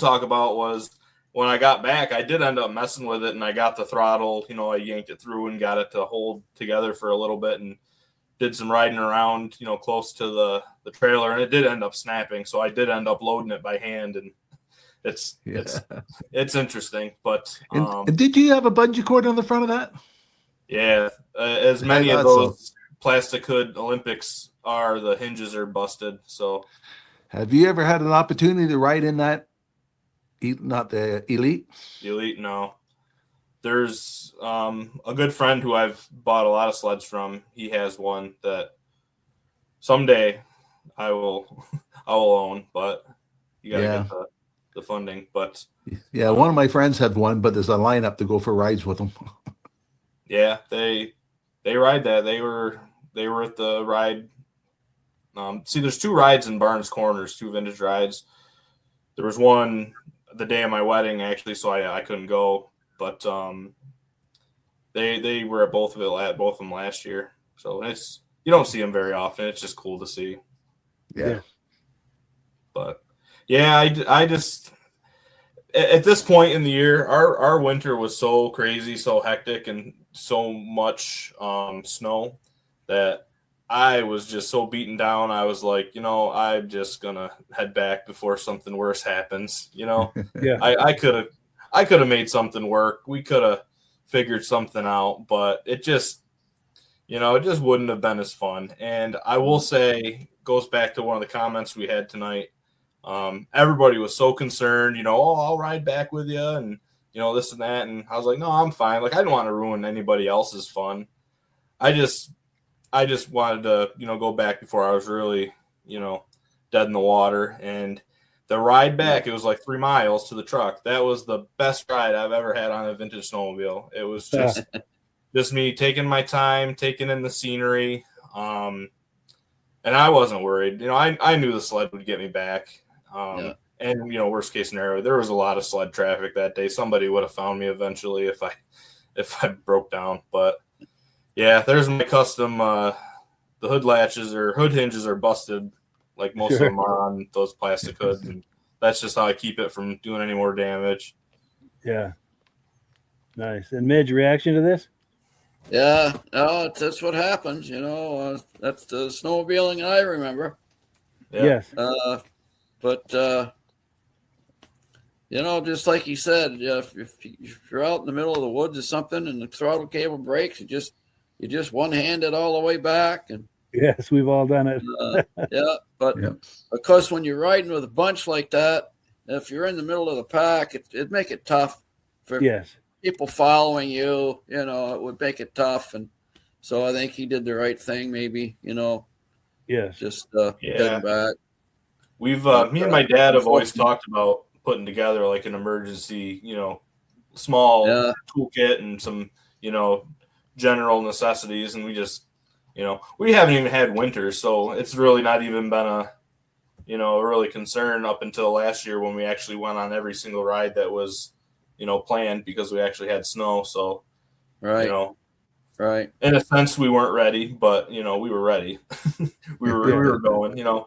talk about was when I got back, I did end up messing with it, and I got the throttle. You know, I yanked it through and got it to hold together for a little bit, and did some riding around, you know, close to the trailer, and it did end up snapping. So I did end up loading it by hand, and it's interesting. But and did you have a bungee cord on the front of that? Yeah, as many of those plastic hood Olympics are, the hinges are busted. So, have you ever had an opportunity to ride in that? Not the Elite? Elite, no. There's a good friend who I've bought a lot of sleds from. He has one that someday I will own, but you gotta get the funding. But yeah, one of my friends had one, but there's a lineup to go for rides with them. Yeah, they ride that. They were at the ride. See, there's two rides in Barnes Corners, two vintage rides. There was one the day of my wedding, actually, so I couldn't go. But they were at both of them last year. So you don't see them very often. It's just cool to see. Yeah. But yeah, I just at this point in the year, our winter was so crazy, so hectic, and so much snow that I was just so beaten down. I was like, you know, I'm just gonna head back before something worse happens. You know, Yeah. I could have made something work. We could have figured something out, but it just, you know, it just wouldn't have been as fun. And I will say, goes back to one of the comments we had tonight. Everybody was so concerned, you know, oh, I'll ride back with you, and you know, this and that. And I was like, no, I'm fine. Like, I didn't want to ruin anybody else's fun. I just wanted to, you know, go back before I was really, you know, dead in the water. And the ride back, it was like 3 miles to the truck. That was the best ride I've ever had on a vintage snowmobile. It was just me taking my time, taking in the scenery. And I wasn't worried. I knew the sled would get me back. Yeah. And worst case scenario, there was a lot of sled traffic that day. Somebody would have found me eventually if I broke down. But yeah, there's my custom. The hood latches or hood hinges are busted, like most of them are on those plastic hoods, and that's just how I keep it from doing any more damage. Yeah. Nice. And Midge, reaction to this? Yeah, no, that's what happens. That's the snowmobiling I remember. Yeah. Yes. But just like you said, if you're out in the middle of the woods or something and the throttle cable breaks, you just one-hand it all the way back. And Yes, we've all done it. yeah, but of course, when you're riding with a bunch like that, if you're in the middle of the pack, it'd make it tough for Yes. people following you. It would make it tough, and so I think he did the right thing. Maybe Yes. just heading back. We've me and my dad have always talked about putting together like an emergency, small toolkit and some, general necessities, and we just, we haven't even had winter, so it's really not even been a really concern up until last year when we actually went on every single ride that was, planned because we actually had snow. So, Right. In a sense, we weren't ready, but we were ready. we were going.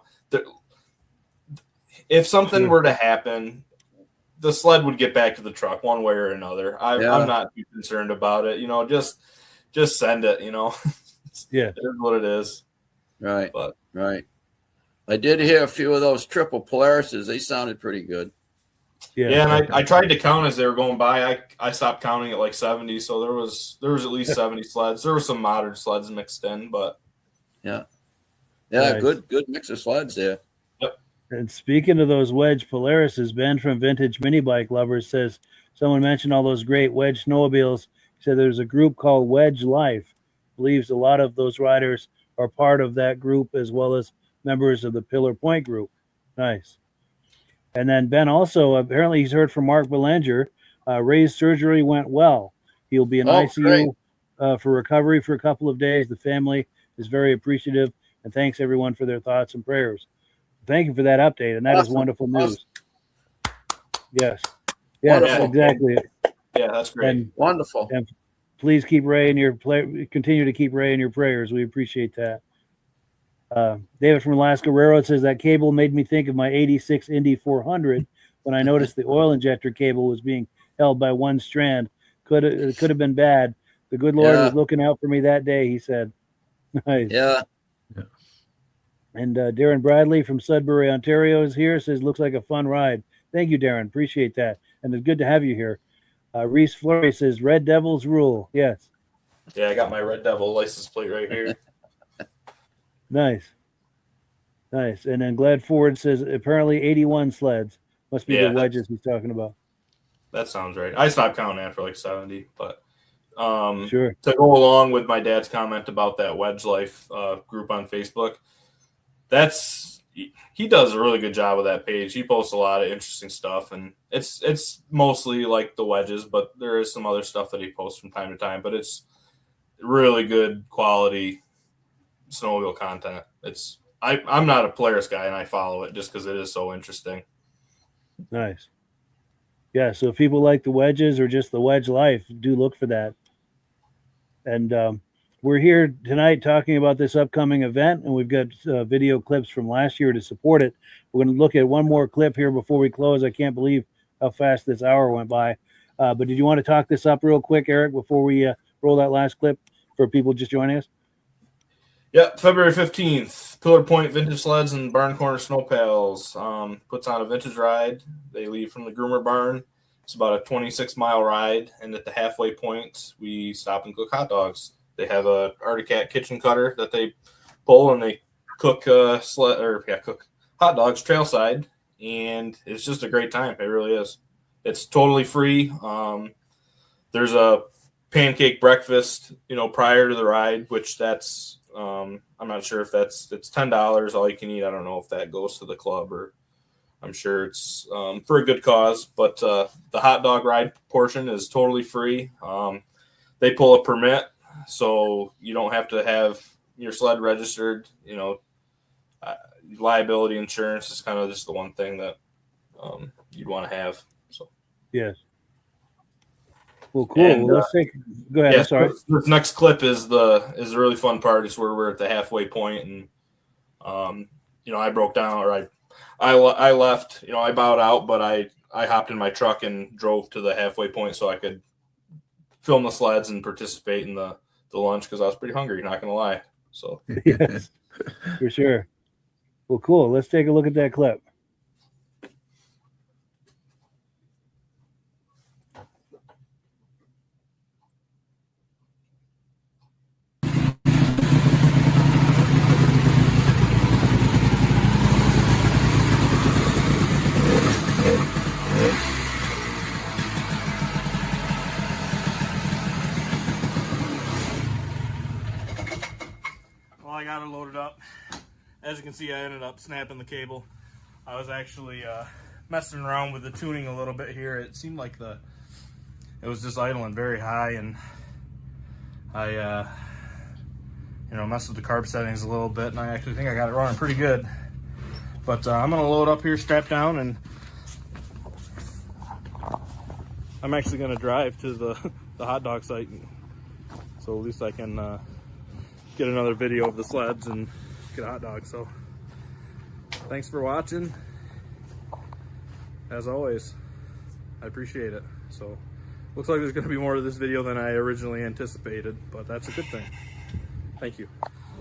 If something were to happen, the sled would get back to the truck one way or another. I'm not too concerned about it. Just send it. Yeah, it is what it is. Right. But Right. I did hear a few of those triple Polarises. They sounded pretty good. Yeah, and I tried to count as they were going by. I stopped counting at like 70, so there was at least 70 sleds. There were some modern sleds mixed in, but Nice. good mix of sleds there. And speaking of those wedge Polarises, Ben from Vintage Mini Bike Lovers says someone mentioned all those great wedge snowmobiles. He said there's a group called Wedge Life. Believes a lot of those riders are part of that group as well as members of the Pillar Point group. Nice. And then Ben also, apparently he's heard from Mark Belanger. Ray's surgery went well. He'll be in ICU for recovery for a couple of days. The family is very appreciative and thanks everyone for their thoughts and prayers. Thank you for that update, and that is wonderful news. Yes. Yeah, Wonderful. exactly. yeah, that's great. And Wonderful. please keep Ray in continue to keep Ray in your prayers. We appreciate that. David from Alaska Railroad says that cable made me think of my 86 Indy 400 when I noticed the oil injector cable was being held by one strand. It could have been bad. The good Lord was looking out for me that day, he said. Nice. Yeah. And Darren Bradley from Sudbury, Ontario is here. Says, looks like a fun ride. Thank you, Darren. Appreciate that. And it's good to have you here. Reese Flurry says, Red Devils rule. Yes. Yeah, I got my Red Devil license plate right here. Nice. And then Glad Ford says, apparently 81 sleds. Must be the wedges he's talking about. That sounds right. I stopped counting after like 70, but sure. To go along with my dad's comment about that Wedge Life group on Facebook, he does a really good job with that page. He posts a lot of interesting stuff, and it's mostly like the wedges, but there is some other stuff that he posts from time to time. But it's really good quality snowmobile content. I'm not a Polaris guy, and I follow it just because it is so interesting. Nice. Yeah, so if people like the wedges or just the Wedge Life, do look for that. And we're here tonight talking about this upcoming event, and we've got video clips from last year to support it. We're going to look at one more clip here before we close. I can't believe how fast this hour went by. But did you want to talk this up real quick, Eric, before we roll that last clip for people just joining us? Yeah, February 15th, Pillar Point Vintage Sleds and Barn Corner Snow Pails puts on a vintage ride. They leave from the Groomer Barn. It's about a 26-mile ride, and at the halfway point, we stop and cook hot dogs. They have a Arctic Cat kitchen cutter that they pull, and they cook cook hot dogs trailside, and it's just a great time. It really is. It's totally free. There's a pancake breakfast, prior to the ride, which that's I'm not sure if it's $10 all you can eat. I don't know if that goes to the club, or I'm sure it's for a good cause. But the hot dog ride portion is totally free. They pull a permit, so you don't have to have your sled registered. liability insurance is kind of just the one thing that you'd want to have. So Yes. Well, cool. And, Well, let's take. Go ahead. yeah, I'm sorry. this next clip is the really fun part. Is where we're at the halfway point, and I broke down, or I left. I bowed out, but I hopped in my truck and drove to the halfway point so I could film the sleds and participate in the lunch because I was pretty hungry. Not gonna lie. So Yes, for sure. Well, cool. Let's take a look at that clip. Well, I got it loaded up. As you can see, I ended up snapping the cable. I was actually messing around with the tuning a little bit here. It seemed like it was just idling very high, and I messed with the carb settings a little bit, and I actually think I got it running pretty good. But I'm gonna load up here, strap down, and I'm actually gonna drive to the hot dog site, so at least I can get another video of the sleds and get a hot dog. So thanks for watching. As always, I appreciate it. So looks like there's going to be more of this video than I originally anticipated, but that's a good thing. Thank you.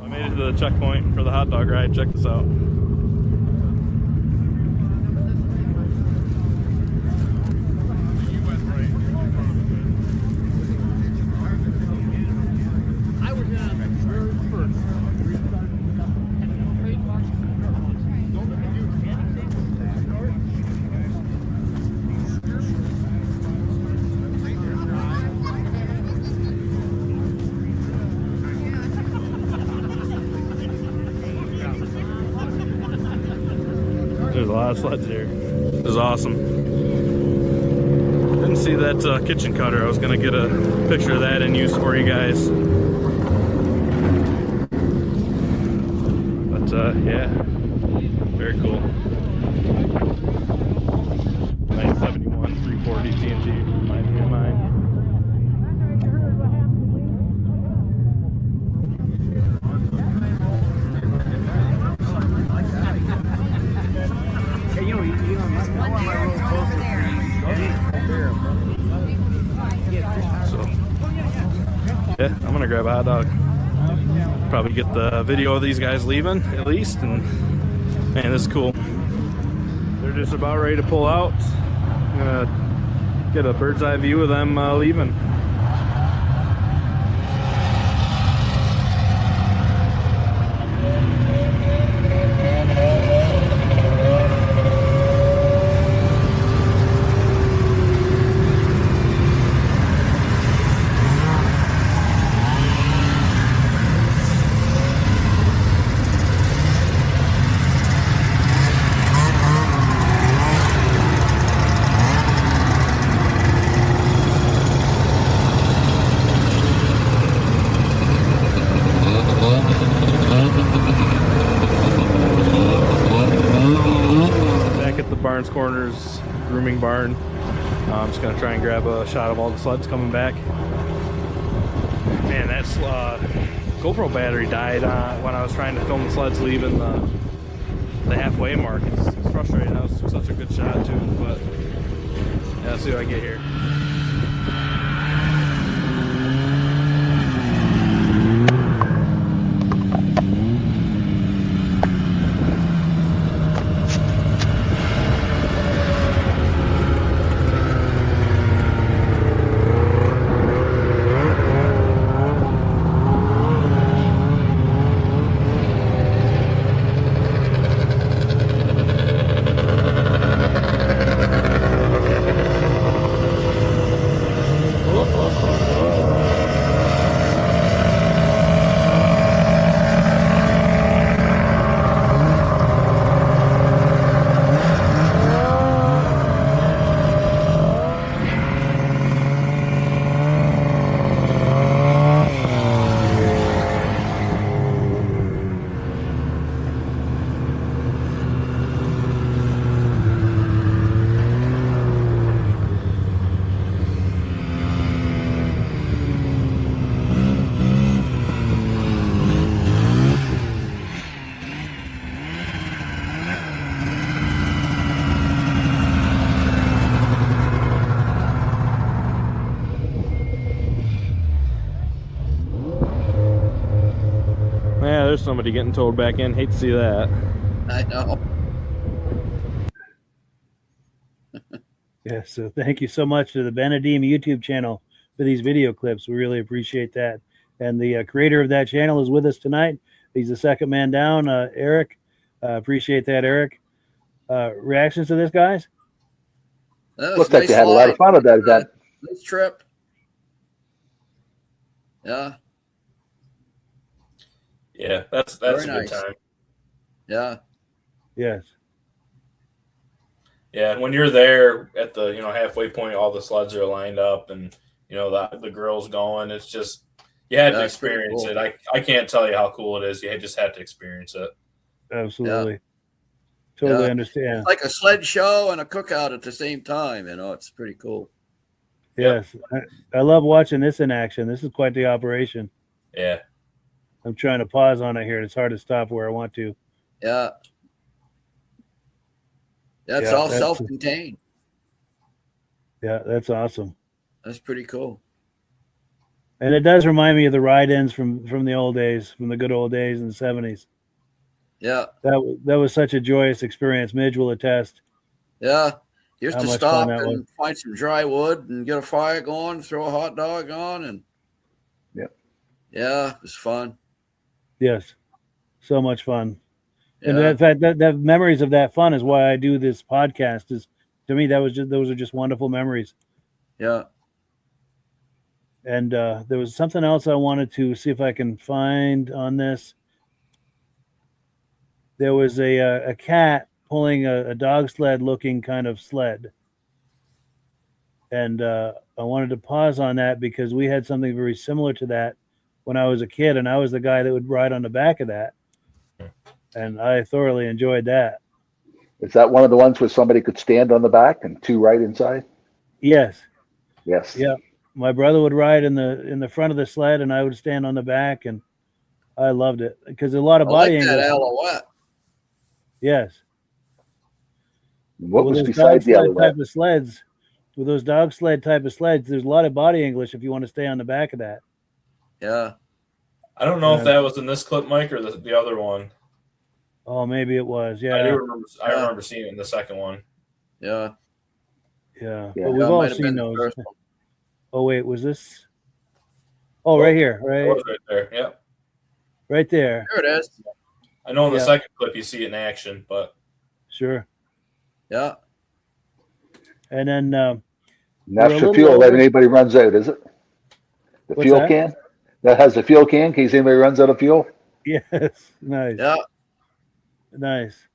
I made it to the checkpoint for the hot dog ride. Check this out. There's a lot of sleds here. This is awesome. Didn't see that kitchen cutter. I was gonna get a picture of that and use for you guys. But yeah, very cool. 971 340 TNT reminds me of mine. So, yeah, I'm gonna grab a hot dog. Probably get the video of these guys leaving at least, and man, this is cool. They're just about ready to pull out. I'm gonna get a bird's eye view of them leaving. Barns Corners grooming barn. I'm just gonna try and grab a shot of all the sleds coming back. Man, that GoPro battery died when I was trying to film the sleds leaving the halfway mark. It's frustrating. That was such a good shot too, but yeah, let's see what I get here. there's somebody getting towed back in. Hate to see that. I know. Yeah, so thank you so much to the Benedeem YouTube channel for these video clips. We really appreciate that. And the creator of that channel is with us tonight. He's the second man down, Eric. Appreciate that, Eric. Reactions to this, guys? Looks like they had a lot of fun at that event. Nice trip. Yeah. Yeah, that's Very a nice. good time. Yeah. Yes. Yeah, and when you're there at the halfway point, all the sleds are lined up, and the girls going. It's just you had to That's pretty experience cool. it. I can't tell you how cool it is. You just had to experience it. Absolutely. Totally Yeah. understand. It's like a sled show and a cookout at the same time. It's pretty cool. Yes. I love watching this in action. This is quite the operation. Yeah. I'm trying to pause on it here. It's hard to stop where I want to. Yeah. That's all self-contained. Yeah, that's awesome. That's pretty cool. And it does remind me of the ride-ins from the old days, from the good old days in the 70s. Yeah. That was such a joyous experience. Midge will attest. Yeah. You used How to much stop fun that and was. find some dry wood and get a fire going, throw a hot dog on, and yeah, it was fun. Yes, so much fun. Yeah. And in fact, that memories of that fun is why I do this podcast. Is to me those are just wonderful memories. Yeah. And there was something else I wanted to see if I can find on this. There was a cat pulling a dog sled looking kind of sled. And I wanted to pause on that because we had something very similar to that when I was a kid, and I was the guy that would ride on the back of that. And I thoroughly enjoyed that. Is that one of the ones where somebody could stand on the back and two right inside? Yes. Yes. Yeah. My brother would ride in the front of the sled, and I would stand on the back, and I loved it because a lot of I body like that angles. Alouette. Yes. What was those beside dog the sled Alouette? type of sleds, with those dog sled type of sleds, there's a lot of body English if you want to stay on the back of that. Yeah. I don't know if that was in this clip, Mike, or the other one. Oh, maybe it was. Yeah. I remember seeing it in the second one. Yeah. Yeah. Yeah. But we've That all might have seen been the those. first one. Oh, wait, was this? Oh, right here. It Right, was right there. Yep. right there. There it is. I know in the Yeah. second clip you see it in action, but Sure. Yeah. And then And We're that's a for little fuel that over. anybody runs out, is it? The What's fuel that? can? That has the fuel can in case anybody runs out of fuel? yes, nice. Yeah. Nice.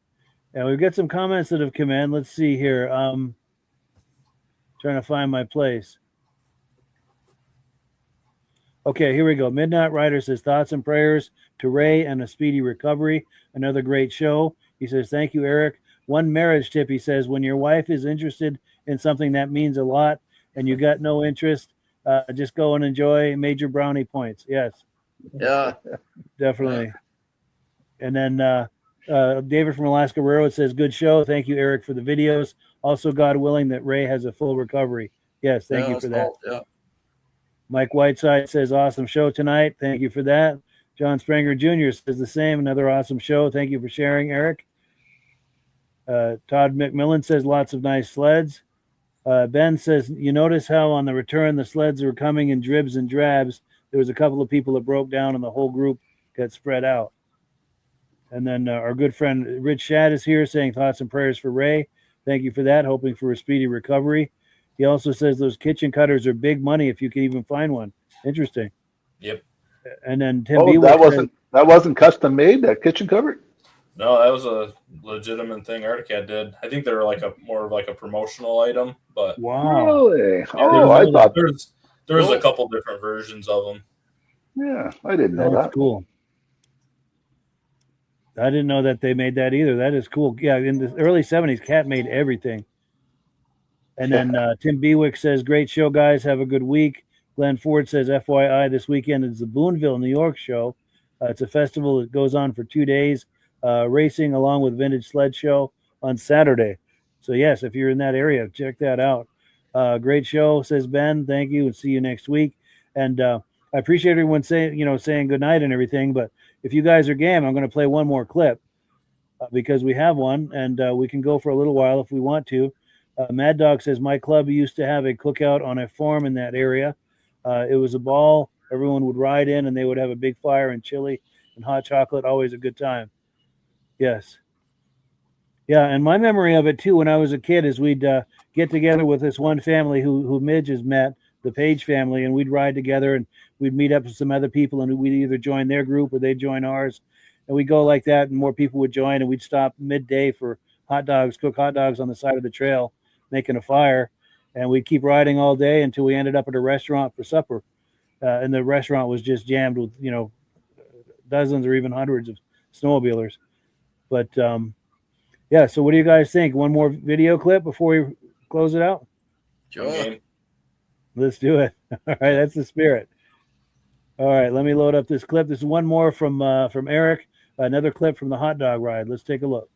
And we've got some comments that have come in. Let's see here. Trying to find my place. Okay, here we go. Midnight Rider says thoughts and prayers to Ray and a speedy recovery. Another great show. He says, thank you, Eric. One marriage tip, he says, when your wife is interested in something that means a lot and you got no interest, just go and enjoy major brownie points. Yes, Yeah. definitely. And then David from Alaska Railroad says, good show. Thank you, Eric, for the videos. Also, God willing, that Ray has a full recovery. Yes, thank Yeah, you for that. Yeah. Mike Whiteside says, awesome show tonight. Thank you for that. John Spranger Jr. says the same. Another awesome show. Thank you for sharing, Eric. Todd McMillan says, lots of nice sleds. Ben says, you notice how on the return the sleds were coming in dribs and drabs. There was a couple of people that broke down and the whole group got spread out. And then our good friend Rich Shad is here saying thoughts and prayers for Ray. Thank you for that. Hoping for a speedy recovery. He also says those kitchen cutters are big money if you can even find one. Interesting. Yep. And then Tim Oh, Bewick that wasn't custom made, that kitchen cover? No, that was a legitimate thing Articat did. I think they were like more of like a promotional item, but wow. Really? yeah, Oh, I thought, there was a couple different versions of them. yeah, I didn't know That's that. cool. I didn't know that they made that either. That is cool. Yeah, in the early 70s, Cat made everything. And then Tim Bewick says, great show, guys. Have a good week. Glenn Ford says, FYI, this weekend is the Boonville, New York show. It's a festival that goes on for 2 days, racing along with Vintage Sled Show on Saturday. So, yes, if you're in that area, check that out. Great show, says Ben. Thank you, and see you next week. And I appreciate everyone saying good night and everything. But if you guys are game, I'm going to play one more clip because we have one, and we can go for a little while if we want to. Mad Dog says, my club used to have a cookout on a farm in that area. It was a ball. Everyone would ride in, and they would have a big fire and chili and hot chocolate. Always a good time. Yes. Yeah, and my memory of it, too, when I was a kid is we'd get together with this one family who Midge has met, the Page family, and we'd ride together, and we'd meet up with some other people, and we'd either join their group or they'd join ours. And we'd go like that, and more people would join, and we'd stop midday for hot dogs, cook hot dogs on the side of the trail, making a fire, and we'd keep riding all day until we ended up at a restaurant for supper. And the restaurant was just jammed with, dozens or even hundreds of snowmobilers. But, yeah, so what do you guys think? One more video clip before we close it out? Sure. Let's do it. All right, that's the spirit. All right, let me load up this clip. This is one more from Eric, another clip from the hot dog ride. Let's take a look.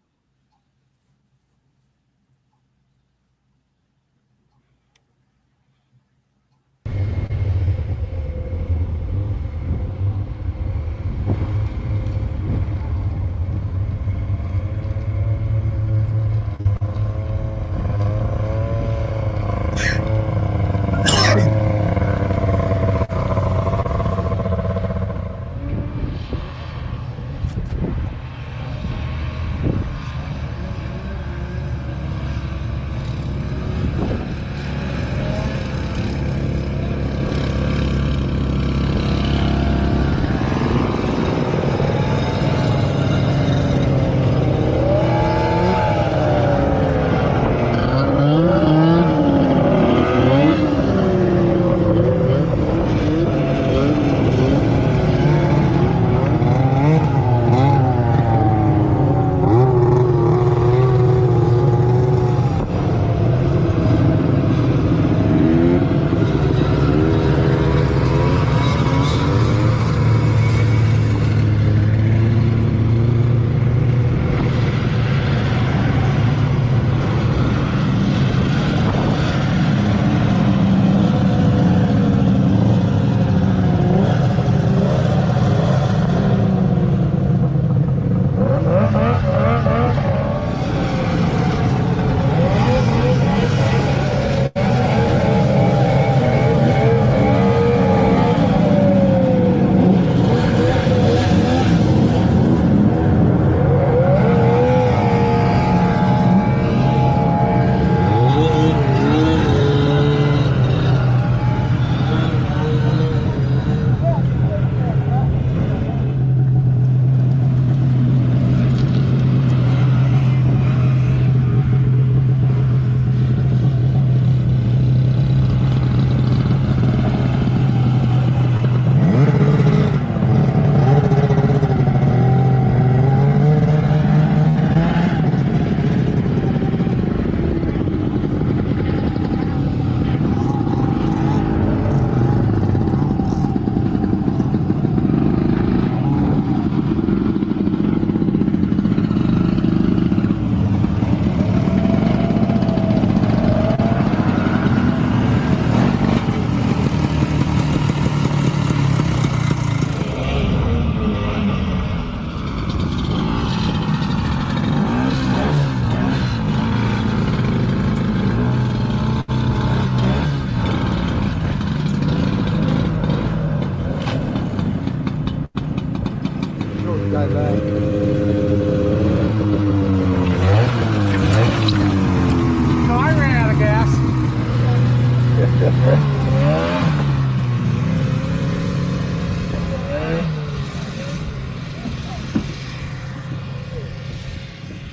No, I ran out of gas.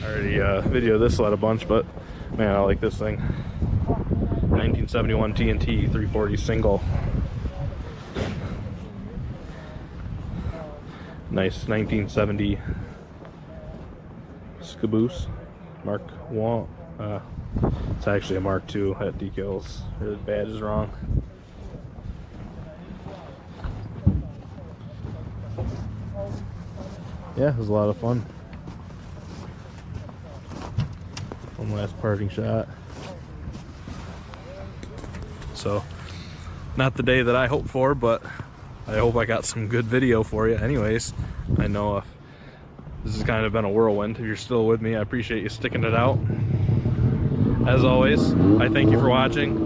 I already videoed this sled a bunch, but man, I like this thing. 1971 TNT 340 single. Nice 1970 Caboose Mark 1. It's actually a Mark II. That decals, or the badge is wrong. Yeah, it was a lot of fun. One last parting shot. So, not the day that I hoped for, but I hope I got some good video for you. Anyways, I know this has kind of been a whirlwind. If you're still with me, I appreciate you sticking it out. As always, I thank you for watching.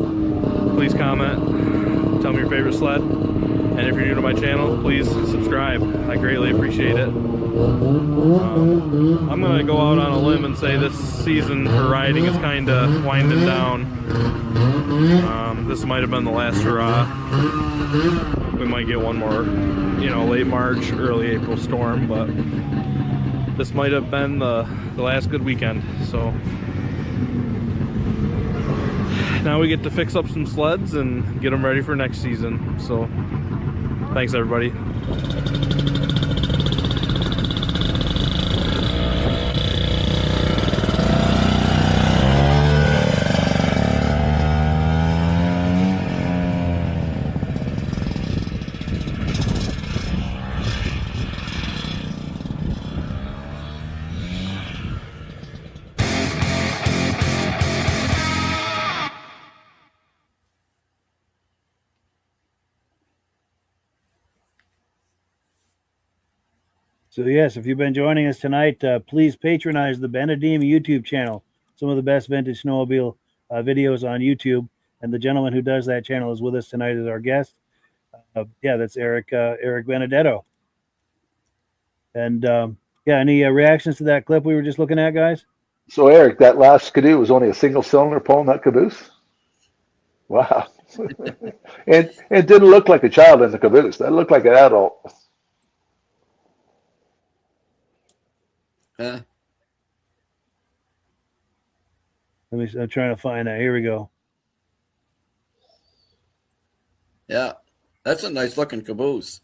Please comment, tell me your favorite sled, and if you're new to my channel, please subscribe. I greatly appreciate it. I'm gonna go out on a limb and say this season for riding is kind of winding down. This might have been the last hurrah. We might get one more, late March, early April storm, but this might have been the last good weekend. So now we get to fix up some sleds and get them ready for next season. So thanks, everybody. So yes, if you've been joining us tonight, please patronize the Benedeem YouTube channel. Some of the best vintage snowmobile videos on YouTube, and the gentleman who does that channel is with us tonight as our guest. That's Eric Benedetto. And any reactions to that clip we were just looking at, guys? So Eric, that last Skidoo was only a single cylinder pulling that caboose? Wow. and it didn't look like a child in the caboose. That looked like an adult. Huh? I'm trying to find that. Here we go. Yeah, that's a nice looking caboose.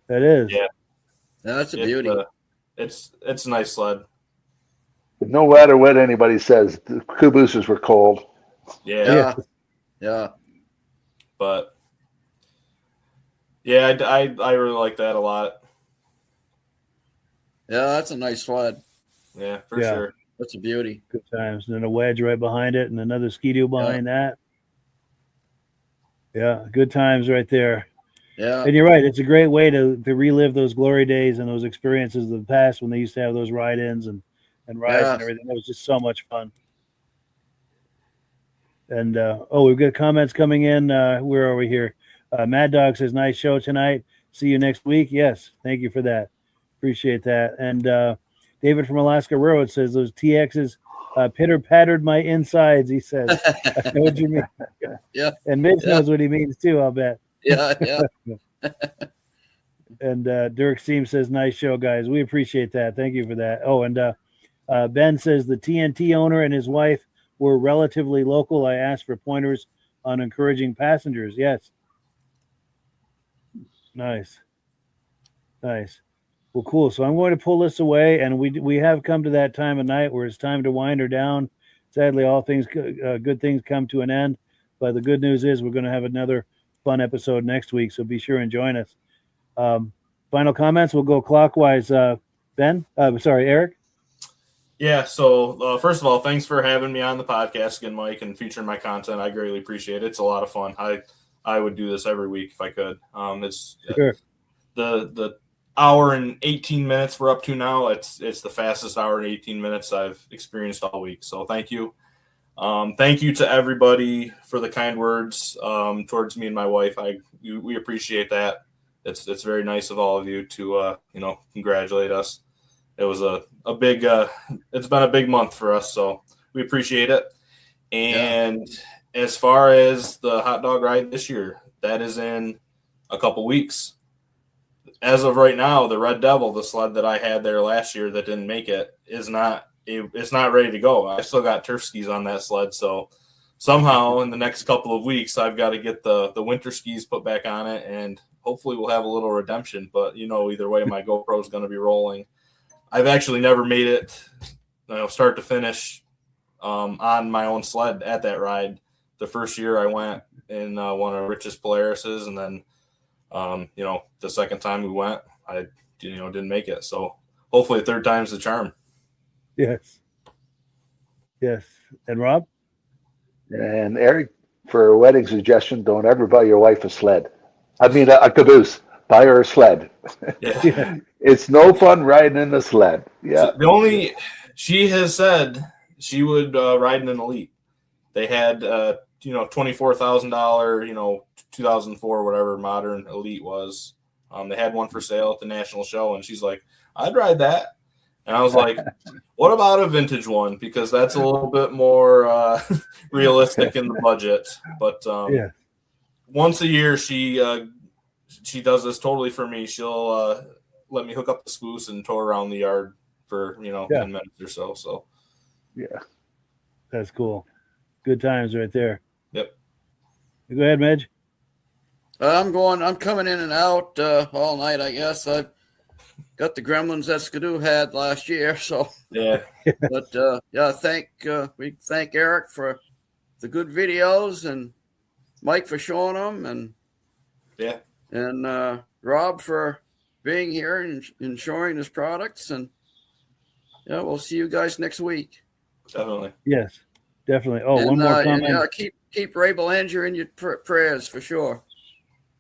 That is. Yeah, That's a beauty. It's a nice sled. No matter what anybody says, the cabooses were cold. Yeah. But yeah, I really like that a lot. Yeah, that's a nice sled. Yeah, for sure. That's a beauty. Good times. And then a wedge right behind it, and another Ski-Doo behind that. Yeah, good times right there. Yeah. And you're right. It's a great way to relive those glory days and those experiences of the past when they used to have those ride-ins and rides and everything. That was just so much fun. And we've got comments coming in. Where are we here? Mad Dog says, nice show tonight. See you next week. Yes, thank you for that. Appreciate that. And David from Alaska Railroad says those TXs pitter-pattered my insides, he says. I know what you mean. Yeah. And Mitch knows what he means too, I'll bet. Yeah. And Dirk Seam says, nice show, guys. We appreciate that. Thank you for that. Oh, and Ben says the TNT owner and his wife were relatively local. I asked for pointers on encouraging passengers. Yes. Nice. Well, cool. So I'm going to pull this away, and we have come to that time of night where it's time to wind her down. Sadly, all things good things come to an end, but the good news is we're going to have another fun episode next week. So be sure and join us. Final comments. We'll go clockwise. Eric. Yeah. So first of all, thanks for having me on the podcast again, Mike, and featuring my content. I greatly appreciate it. It's a lot of fun. I would do this every week if I could. It's sure. The hour and 18 minutes we're up to now. It's the fastest hour and 18 minutes I've experienced all week. So thank you. Thank you to everybody for the kind words towards me and my wife. We appreciate that. It's very nice of all of you to congratulate us. It was a big it's been a big month for us, so we appreciate it. And as far as the hot dog ride this year, that is in a couple weeks. As of right now, the Red Devil, the sled that I had there last year that didn't make it, it's not ready to go. I still got turf skis on that sled, so somehow in the next couple of weeks I've got to get the winter skis put back on it, and hopefully we'll have a little redemption. But either way, my GoPro is going to be rolling. I've actually never made it start to finish on my own sled at that ride. The first year I went in one of Rich's Polaris's, and then the second time we went, I didn't make it. So hopefully third time's the charm. Yes. And Rob? And Eric, for a wedding suggestion, don't ever buy your wife a sled. I mean, a caboose. buy her a sled. Yeah. It's no fun riding in the sled. Yeah. So she has said she would ride in an Elite. They had $24,000, 2004 whatever modern Elite was. They had one for sale at the national show, and she's like, I'd ride that. And I was like, what about a vintage one? Because that's a little bit more realistic in the budget. But once a year, she does this totally for me. She'll let me hook up the spoos and tow around the yard for 10 minutes or so. So yeah, that's cool. Good times right there. Yep. Go ahead, Midge. I'm coming in and out all night, I guess. I've got the gremlins that Skidoo had last year, so yeah. But we thank Eric for the good videos and Mike for showing them, and Rob for being here and showing his products, and we'll see you guys next week. Definitely. Yes, definitely. Oh, and, one more comment. Keep Ray Belanger in your prayers for sure.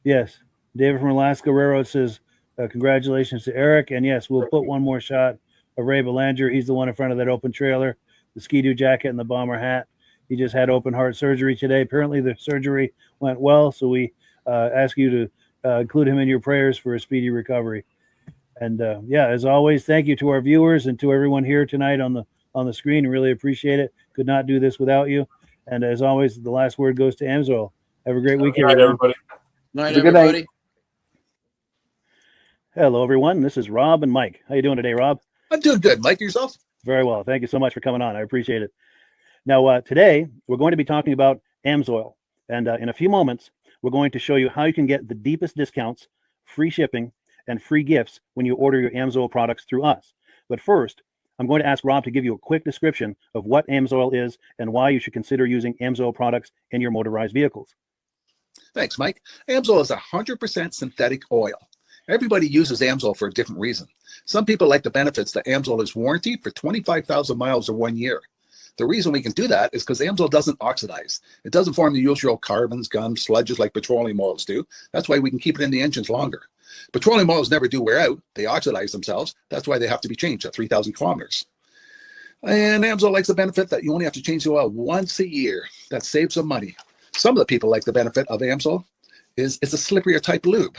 Yes, David from Alaska Railroad says congratulations to Eric, and yes, we'll put one more shot of Ray Belanger. He's the one in front of that open trailer, the Ski-Doo jacket and the bomber hat. He just had open heart surgery today. Apparently the surgery went well, so we ask you to include him in your prayers for a speedy recovery. And as always, thank you to our viewers and to everyone here tonight on the screen. Really appreciate it. Could not do this without you. And as always, the last word goes to AMSOIL. Have a great weekend, everybody. Night, everybody. Hello, everyone. This is Rob and Mike. How you doing today, Rob? I'm doing good. Mike, yourself? Very well. Thank you so much for coming on. I appreciate it. Now, today, we're going to be talking about AMSOIL. And in a few moments, we're going to show you how you can get the deepest discounts, free shipping, and free gifts when you order your AMSOIL products through us. But first, I'm going to ask Rob to give you a quick description of what AMSOIL is and why you should consider using AMSOIL products in your motorized vehicles. Thanks, Mike. AMSOIL is 100% synthetic oil. Everybody uses AMSOIL for a different reason. Some people like the benefits that AMSOIL is warranted for 25,000 miles or 1 year. The reason we can do that is because AMSOIL doesn't oxidize. It doesn't form the usual carbons, gums, sludges like petroleum oils do. That's why we can keep it in the engines longer. Petroleum oils never do wear out. They oxidize themselves. That's why they have to be changed at 3,000 kilometers. And AMSOIL likes the benefit that you only have to change the oil once a year. That saves some money. Some of the people like the benefit of AMSOIL is it's a slipperier type lube.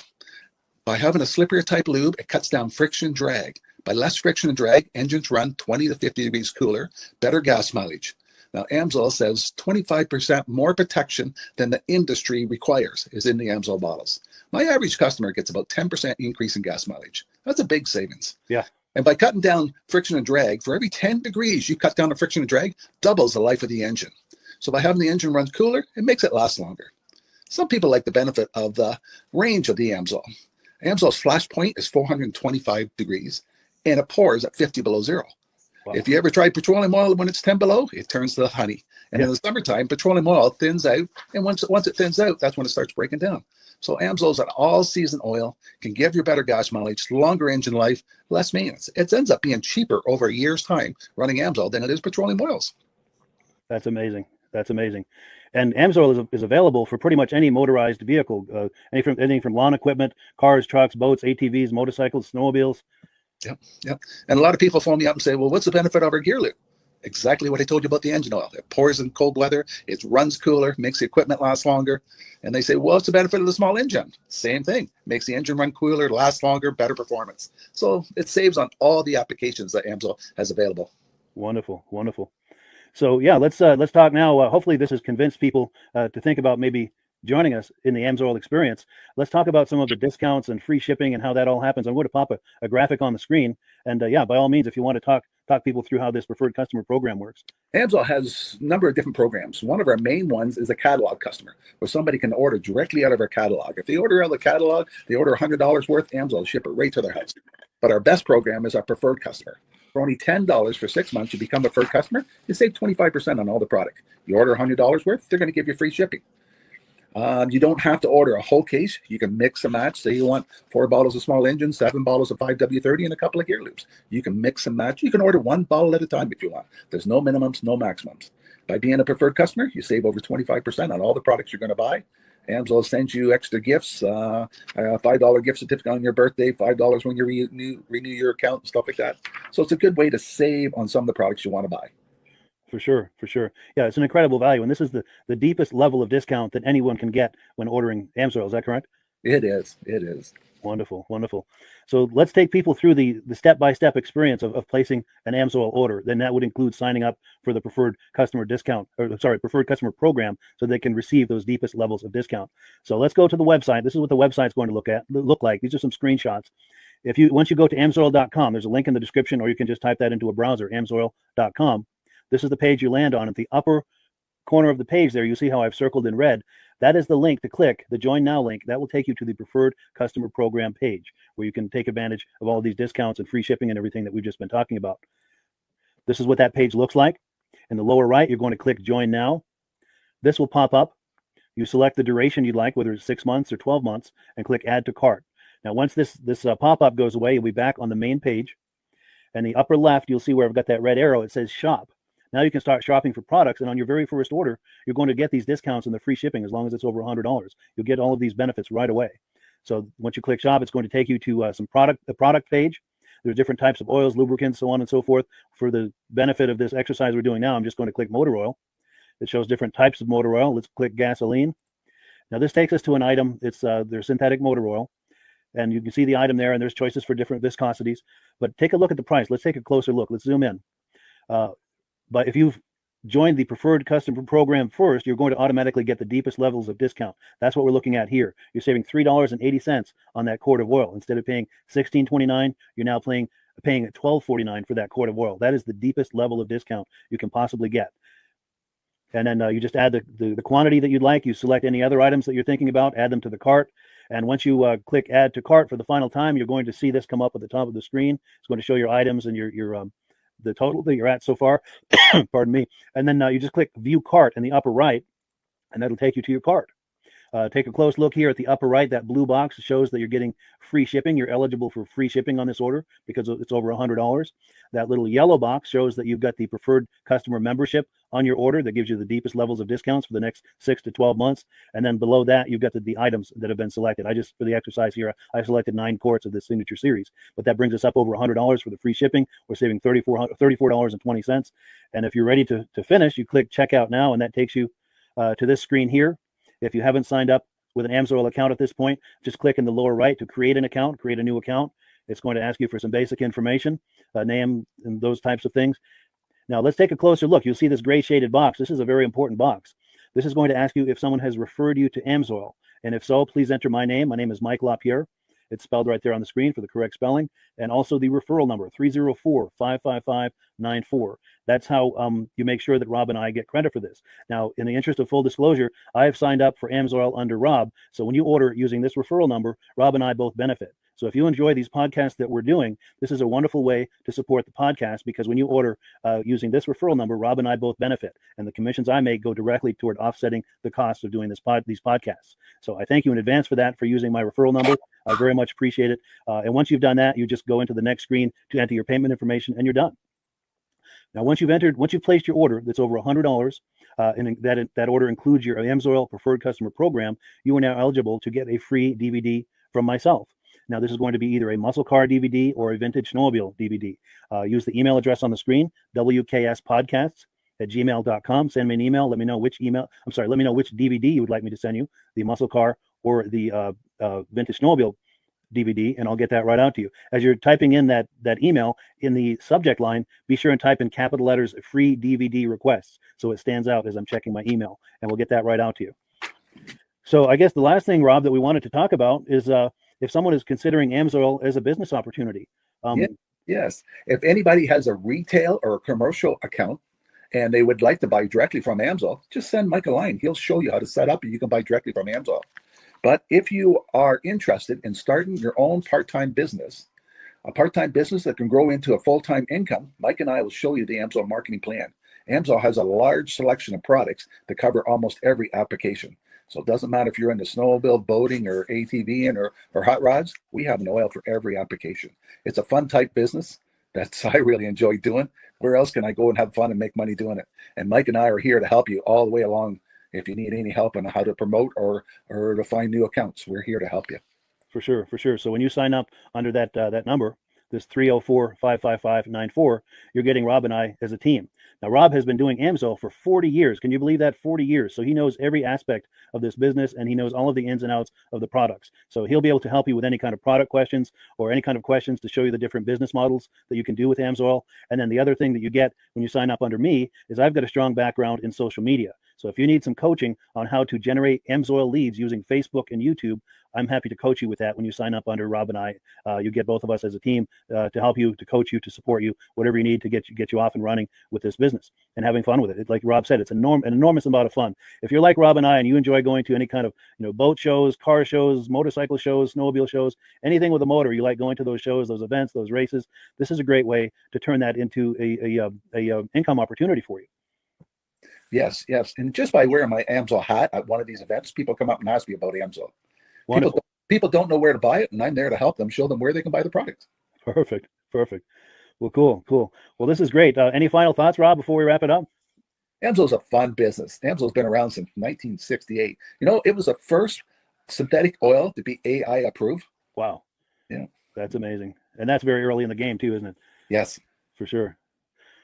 By having a slipperier type lube, it cuts down friction drag. By less friction and drag, engines run 20 to 50 degrees cooler, better gas mileage. Now, AMSOIL says 25% more protection than the industry requires is in the AMSOIL bottles. My average customer gets about 10% increase in gas mileage. That's a big savings. Yeah. And by cutting down friction and drag, for every 10 degrees you cut down the friction and drag, doubles the life of the engine. So by having the engine run cooler, it makes it last longer. Some people like the benefit of the range of the AMSOIL. AMSOIL's flash point is 425 degrees, and it pours at 50 below zero. Wow. If you ever tried petroleum oil when it's 10 below, it turns to honey. And in the summertime, petroleum oil thins out, and once it thins out, that's when it starts breaking down. So AMSOIL is an all-season oil, can give you better gas mileage, longer engine life, less maintenance. It ends up being cheaper over a year's time running AMSOIL than it is petroleum oils. That's amazing. That's amazing. And AMSOIL is available for pretty much any motorized vehicle, anything from lawn equipment, cars, trucks, boats, ATVs, motorcycles, snowmobiles. Yep. And a lot of people phone me up and say, well, what's the benefit of our gear lube? Exactly what I told you about the engine oil. It pours in cold weather, it runs cooler, makes the equipment last longer. And they say, well, what's the benefit of the small engine? Same thing. Makes the engine run cooler, last longer, better performance. So it saves on all the applications that AMSOIL has available. Wonderful, wonderful. So yeah, let's talk now. Hopefully this has convinced people to think about maybe joining us in the AMSOIL experience. Let's talk about some of the discounts and free shipping and how that all happens. I'm going to pop a graphic on the screen. And by all means, if you want to talk people through how this preferred customer program works. AMSOIL has a number of different programs. One of our main ones is a catalog customer, where somebody can order directly out of our catalog. If they order out of the catalog, they order $100 worth, AMSOIL will ship it right to their house. But our best program is our preferred customer. For only $10 for 6 months, you become a preferred customer, you save 25% on all the product. You order $100 worth, they're going to give you free shipping. You don't have to order a whole case. You can mix and match. Say you want 4 bottles of small engine, 7 bottles of 5W30, and a couple of gear loops. You can mix and match. You can order 1 bottle at a time if you want. There's no minimums, no maximums. By being a preferred customer, you save over 25% on all the products you're going to buy. Amsoil sends you extra gifts, $5 gift certificate on your birthday, $5 when you renew your account and stuff like that. So it's a good way to save on some of the products you want to buy. For sure, for sure. Yeah, it's an incredible value, and this is the deepest level of discount that anyone can get when ordering Amsoil. Is that correct? It is. It is. Wonderful, wonderful. So let's take people through the step-by-step experience of placing an Amsoil order. Then that would include signing up for the preferred customer discount, or sorry, preferred customer program, so they can receive those deepest levels of discount. So let's go to the website. This is what the website's going to look like. These are some screenshots. Once you go to amsoil.com, there's a link in the description, or you can just type that into a browser, amsoil.com. This is the page you land on. At the upper corner of the page there, you see how I've circled in red. That is the link to click, the Join Now link. That will take you to the preferred customer program page, where you can take advantage of all these discounts and free shipping and everything that we've just been talking about. This is what that page looks like. In the lower right, you're going to click Join Now. This will pop up. You select the duration you'd like, whether it's 6 months or 12 months, and click Add to Cart. Now, once this pop-up goes away, you'll be back on the main page. And the upper left, you'll see where I've got that red arrow. It says Shop. Now you can start shopping for products, and on your very first order, you're going to get these discounts and the free shipping as long as it's over $100. You'll get all of these benefits right away. So once you click Shop, it's going to take you to the product page. There's different types of oils, lubricants, so on and so forth. For the benefit of this exercise we're doing now, I'm just going to click motor oil. It shows different types of motor oil. Let's click gasoline. Now this takes us to an item. It's their synthetic motor oil. And you can see the item there, and there's choices for different viscosities. But take a look at the price. Let's take a closer look. Let's zoom in. But if you've joined the preferred customer program first, you're going to automatically get the deepest levels of discount. That's what we're looking at here. You're saving $3.80 on that quart of oil. Instead of paying $16.29, you're now paying $12.49 for that quart of oil. That is the deepest level of discount you can possibly get. And then you just add the quantity that you'd like. You select any other items that you're thinking about, add them to the cart. And once you click Add to Cart for the final time, you're going to see this come up at the top of the screen. It's going to show your items and your the total that you're at so far. Pardon me. And then you just click View Cart in the upper right, and that'll take you to your cart. Take a close look here at the upper right. That blue box shows that you're getting free shipping. You're eligible for free shipping on this order because it's over $100. That little yellow box shows that you've got the preferred customer membership on your order that gives you the deepest levels of discounts for the next 6 to 12 months. And then below that, you've got the items that have been selected. For the exercise here, I selected 9 quarts of the signature series, but that brings us up over $100 for the free shipping. We're saving $34.20. And if you're ready to finish, you click Checkout Now, and that takes you to this screen here. If you haven't signed up with an Amsoil account at this point, just click in the lower right to create an account, create a new account. It's going to ask you for some basic information, name, and those types of things. Now, let's take a closer look. You'll see this gray shaded box. This is a very important box. This is going to ask you if someone has referred you to Amsoil. And if so, please enter my name. My name is Mike LaPierre. It's spelled right there on the screen for the correct spelling. And also the referral number, 304-555-94. That's how you make sure that Rob and I get credit for this. Now, in the interest of full disclosure, I have signed up for Amsoil under Rob. So when you order using this referral number, Rob and I both benefit. So if you enjoy these podcasts that we're doing, this is a wonderful way to support the podcast, because when you order using this referral number, Rob and I both benefit. And the commissions I make go directly toward offsetting the cost of doing these podcasts. So I thank you in advance for that, for using my referral number. I very much appreciate it. And once you've done that, you just go into the next screen to enter your payment information, and you're done. Now, once you've placed your order that's over $100, and that order includes your Amsoil Preferred Customer Program, you are now eligible to get a free DVD from myself. Now, this is going to be either a muscle car DVD or a vintage snowmobile DVD. Use the email address on the screen, wkspodcasts@gmail.com. Send me an email. Let me know which DVD you would like me to send you, the muscle car or the vintage snowmobile DVD, and I'll get that right out to you. As you're typing in that email, in the subject line, be sure and type in capital letters, free DVD requests, so it stands out as I'm checking my email, and we'll get that right out to you. So I guess the last thing, Rob, that we wanted to talk about is if someone is considering Amsoil as a business opportunity. Yes. If anybody has a retail or a commercial account and they would like to buy directly from Amsoil, just send Mike a line. He'll show you how to set up, and you can buy directly from Amsoil. But if you are interested in starting your own part-time business, a part-time business that can grow into a full-time income, Mike and I will show you the Amsoil marketing plan. Amsoil has a large selection of products that cover almost every application. So it doesn't matter if you're into snowmobile, boating, or ATVing, or hot rods. We have an oil for every application. It's a fun type business that I really enjoy doing. Where else can I go and have fun and make money doing it? And Mike and I are here to help you all the way along if you need any help on how to promote or to find new accounts, we're here to help you. For sure, for sure. So when you sign up under that that number, this 304-555-94, you're getting Rob and I as a team. Now, Rob has been doing AMSOIL for 40 years. Can you believe that? 40 years. So he knows every aspect of this business, and he knows all of the ins and outs of the products. So he'll be able to help you with any kind of product questions or any kind of questions to show you the different business models that you can do with AMSOIL. And then the other thing that you get when you sign up under me is I've got a strong background in social media. So if you need some coaching on how to generate AMSOIL leads using Facebook and YouTube, I'm happy to coach you with that when you sign up under Rob and I. You get both of us as a team to help you, to coach you, to support you, whatever you need to get you off and running with this business and having fun with it. Like Rob said, it's an enormous amount of fun. If you're like Rob and I and you enjoy going to any kind of boat shows, car shows, motorcycle shows, snowmobile shows, anything with a motor, you like going to those shows, those events, those races, this is a great way to turn that into a income opportunity for you. Yes, yes. And just by wearing my AMSOIL hat at one of these events, people come up and ask me about AMSOIL. People don't know where to buy it, and I'm there to help them, show them where they can buy the product. Perfect. Well, cool. Well, this is great. Any final thoughts, Rob, before we wrap it up? AMSOIL's a fun business. AMSOIL's been around since 1968. It was the first synthetic oil to be AI approved. Wow. Yeah. That's amazing. And that's very early in the game too, isn't it? Yes. For sure.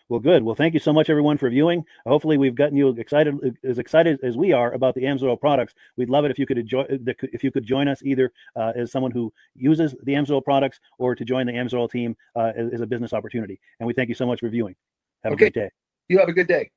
Well, good. Well, thank you so much, everyone, for viewing. Hopefully, we've gotten you excited as we are about the AMSOIL products. We'd love it if you could join us either as someone who uses the AMSOIL products or to join the AMSOIL team as a business opportunity. And we thank you so much for viewing. Have a great day. You have a good day.